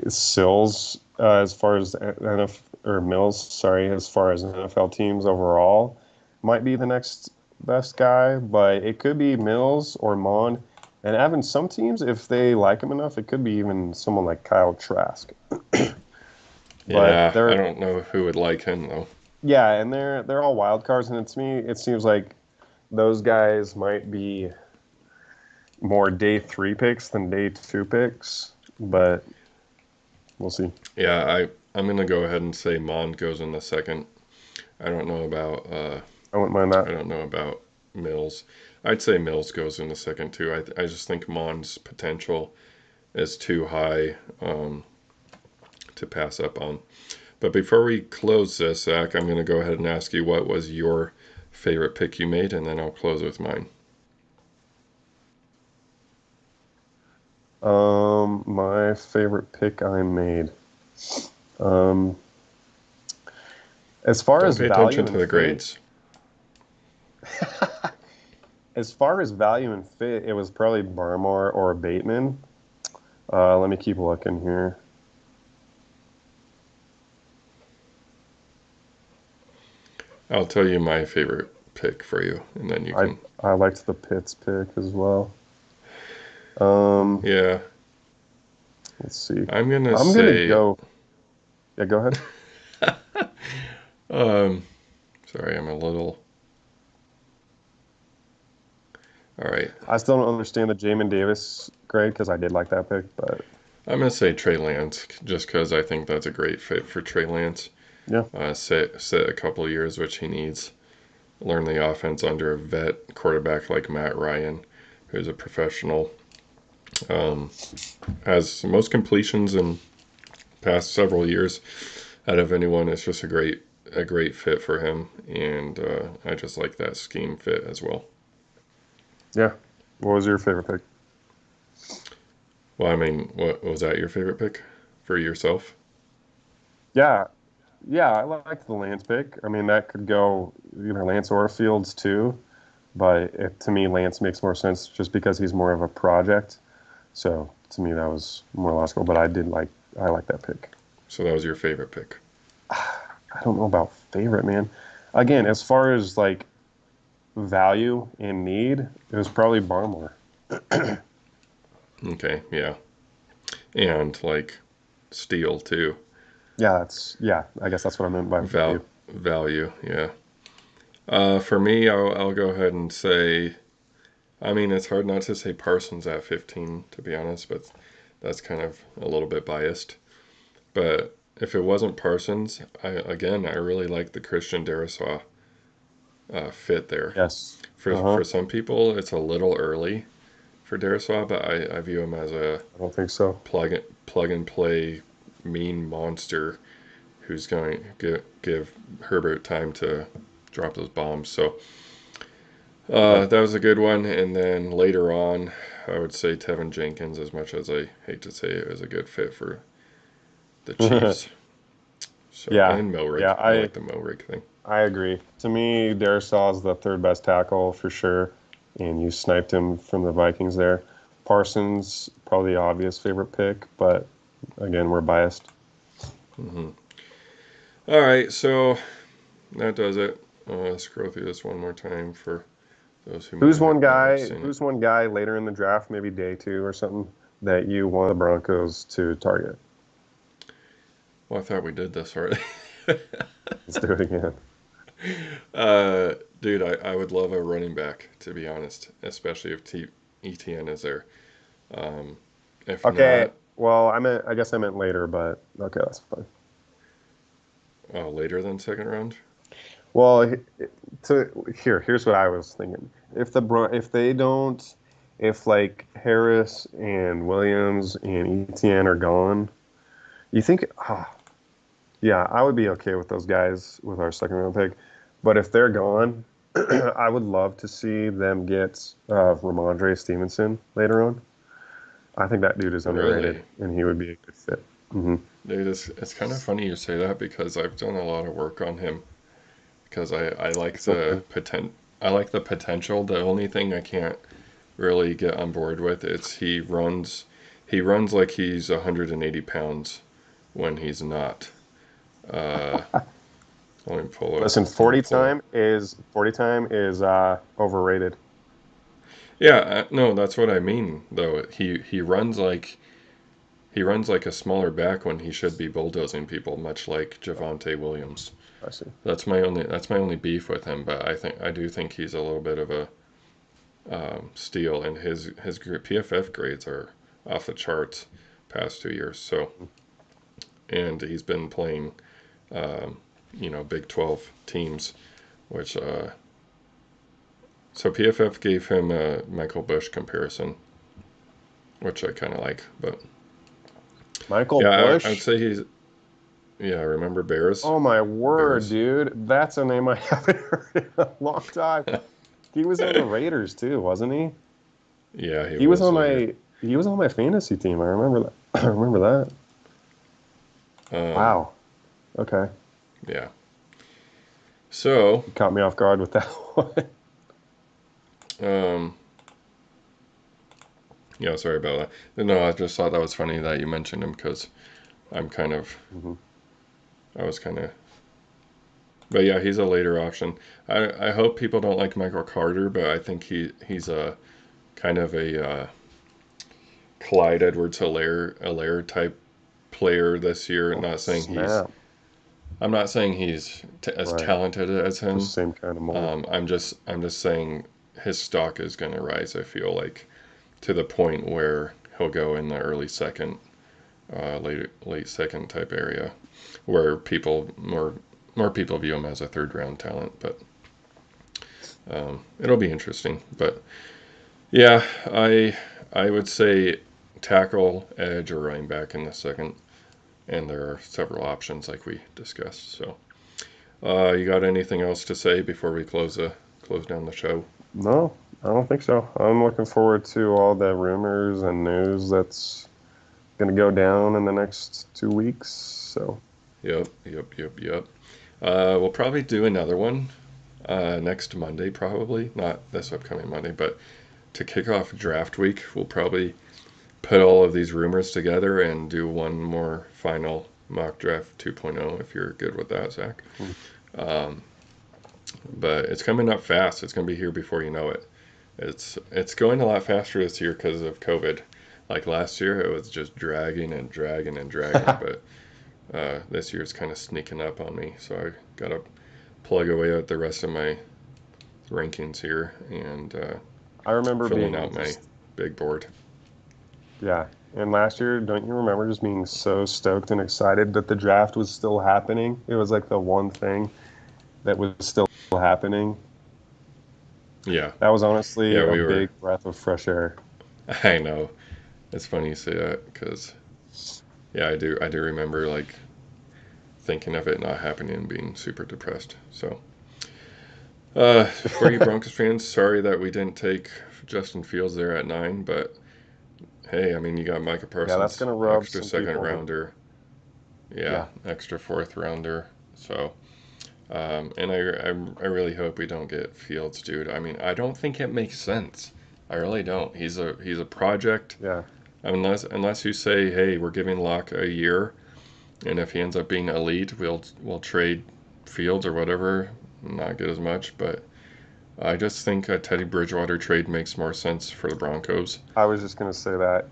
Sills, as far as NFL or Mills, sorry, as far as NFL teams overall, might be the next best guy, but it could be Mills or Mon. And Evan, some teams, if they like him enough, it could be even someone like Kyle Trask. But Yeah, I they're don't know who would like him though. yeah, and they're all wild cards, and to me, it seems like those guys might be more day three picks than day two picks, but we'll see. Yeah, I'm gonna go ahead and say Mond goes in the second. I don't know about I wouldn't mind I that. don't know about Mills. I'd say Mills goes in the second too. I just think Mond's potential is too high to pass up on. But before we close this, Zach, I'm going to go ahead and ask you what was your favorite pick you made, and then I'll close with mine. My favorite pick I made. Um, as far Don't as pay value attention to and the fit, grades. as far as value and fit, it was probably Barmore or Bateman. Let me keep looking here. I'll tell you my favorite pick for you, and then you I can. I liked the Pitts pick as well. Um, Yeah, let's see. I'm gonna I'm gonna say. go. Yeah, go ahead. Um, sorry, I'm a little. All right, I still don't understand the Jamin Davis grade because I did like that pick, but I'm gonna say Trey Lance, just because I think that's a great fit for Trey Lance. yeah, Sit a couple of years, which he needs. Learn the offense under a vet quarterback like Matt Ryan, who's a professional. Um, has the most completions in past several years out of anyone. It's just a great fit for him, and I just like that scheme fit as well. yeah. What was your favorite pick? Well, I mean, what was that your favorite pick for yourself? Yeah, yeah, I liked the Lance pick. I mean, that could go either Lance or Fields too, but to me, Lance makes more sense just because he's more of a project. So to me, that was more logical. But I like that pick. So that was your favorite pick. I don't know about favorite, man. Again, as far as like value and need, it was probably Barmore. Okay, yeah, and like steel too. Yeah. I guess that's what I meant by value. Value, yeah. For me, I'll go ahead and say. I mean, it's hard not to say Parsons at 15, to be honest, but that's kind of a little bit biased. But if it wasn't Parsons, I really like the Christian Darrisaw fit there. Yes. For Uh huh. for some people, it's a little early for Darrisaw, but I view him as a I don't think so. plug and play mean monster who's going to give Herbert time to drop those bombs. So Yeah. that was a good one. And then later on, I would say Tevin Jenkins, as much as I hate to say it, is a good fit for the Chiefs. So Yeah. and Yeah. Milrig, I like the Milrig thing. I agree. To me, Darrisaw is the third best tackle for sure, and you sniped him from the Vikings there. Parsons, probably the obvious favorite pick, but again, we're biased. Hmm. All right, so that does it. Scroll through this one more time for those who may not have seen it. Who's one guy later in the draft, maybe day two or something, that you want the Broncos to target? Well, I thought we did this already. Let's do it again. Dude, I would love a running back, to be honest, especially if ETN is there. Um, if Okay. not, Well, I guess I meant later, but okay, that's fine. later than second round. Well, here's what I was thinking. If they don't, if like Harris and Williams and ETN are gone, you think, yeah, I would be okay with those guys with our second round pick. But if they're gone, I would love to see them get Ramondre Stevenson later on. I think that dude is underrated, Really? and he would be a good fit. Hmm. Dude, it's kind of funny you say that because I've done a lot of work on him because I like So the good. potential. The only thing I can't really get on board with is he runs like he's 180 pounds when he's not. Uh, let me pull up. Listen, Let me pull up. 40 time is overrated. Yeah, no, that's what I mean though. He runs like a smaller back when he should be bulldozing people, much like Javonte Williams. I see. That's my only beef with him. But I do think he's a little bit of a steal, and his PFF grades are off the charts past 2 years. So and he's been playing um, Big 12 teams, which so PFF gave him a Michael Bush comparison, which I kind of like. But Michael yeah, I would Bush. say he's yeah. Remember Bears? Oh my word, Bears. dude. That's a name I haven't heard in a long time. He was on the Raiders too, wasn't he? Yeah, he He was was on later. my fantasy team. I remember that. I remember that. Um, Wow. Okay. yeah. So You caught me off guard with that one. um, yeah, sorry about that. No, I just thought that was funny that you mentioned him because I'm kind of Hmm. I was kind of But yeah, he's a later option. I hope people don't like Michael Carter, but I think he's a kind of a Clyde Edwards-Helaire type player this year. Oh, Not saying snap. I'm not saying he's as Right. talented as Just him. same kind of mold. I'm just saying his stock is going to rise. I feel like to the point where he'll go in the early second, late second type area, where more people view him as a third round talent. But it'll be interesting. But yeah, I would say tackle, edge, or running back in the second, and there are several options like we discussed. So, you got anything else to say before we close down the show? No, I don't think so. I'm looking forward to all the rumors and news that's going to go down in the next 2 weeks. So, Yep. We'll probably do another one next Monday, probably not this upcoming Monday, but to kick off draft week, we'll probably put all of these rumors together and do one more final mock draft 2.0 if you're good with that, Zach. Um, but it's coming up fast. It's going to be here before you know it. It's going a lot faster this year because of COVID. Like last year, it was just dragging and dragging and dragging, but this year it's kind of sneaking up on me. So I got to plug away at the rest of my rankings here and I remember filling being out my just, big board. yeah. And last year, don't you remember just being so stoked and excited that the draft was still happening? It was like the one thing that was still happening. Yeah, That was honestly yeah, a we were. big breath of fresh air. I know it's funny you say that because yeah, I do remember like thinking of it not happening and being super depressed. So, for you Broncos fans, sorry that we didn't take Justin Fields there at 9, but hey, I mean, you got Micah Yeah, that's Parsons, gonna rub extra some second people. rounder, yeah, Yeah, extra fourth rounder. So, and I really hope we don't get Fields, dude. I mean, I don't think it makes sense. I really don't. He's a project. yeah. Unless you say, hey, we're giving Locke a year, and if he ends up being elite, we'll trade Fields or whatever, not get as much. But I just think a Teddy Bridgewater trade makes more sense for the Broncos. I was just gonna say that.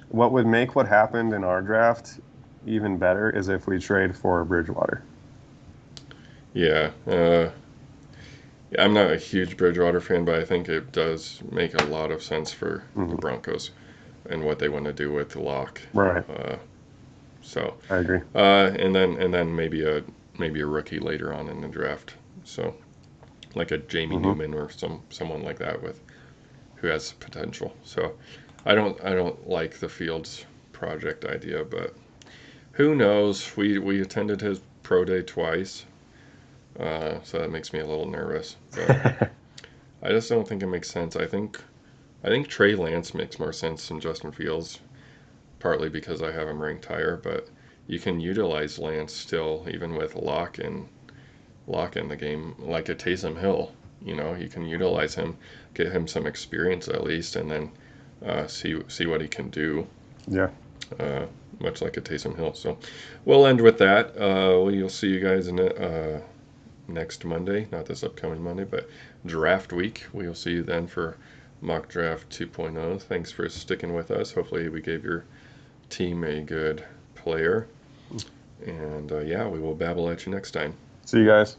What would make what happened in our draft even better is if we trade for Bridgewater. Yeah, I'm not a huge Bridgewater fan, but I think it does make a lot of sense for the Hmm. Broncos and what they want to do with Locke. Right, Uh, so, I agree. and then maybe a rookie later on in the draft. So like a Jamie Hmm. Newman or someone like that with who has potential. So I don't like the Fields project idea, but who knows? We attended his pro day twice, so that makes me a little nervous. But I just don't think it makes sense. I think Trey Lance makes more sense than Justin Fields, partly because I have him ranked higher, but you can utilize Lance still even with lock in the game like a Taysom Hill. You know, you can utilize him, get him some experience at least, and then see what he can do, Yeah. uh, much like a Taysom Hill. So we'll end with that. We'll see you guys next Monday, not this upcoming Monday, but draft week. We'll see you then for mock draft 2.0. Thanks for sticking with us. Hopefully, we gave your team a good player. And yeah, we will babble at you next time. See you guys.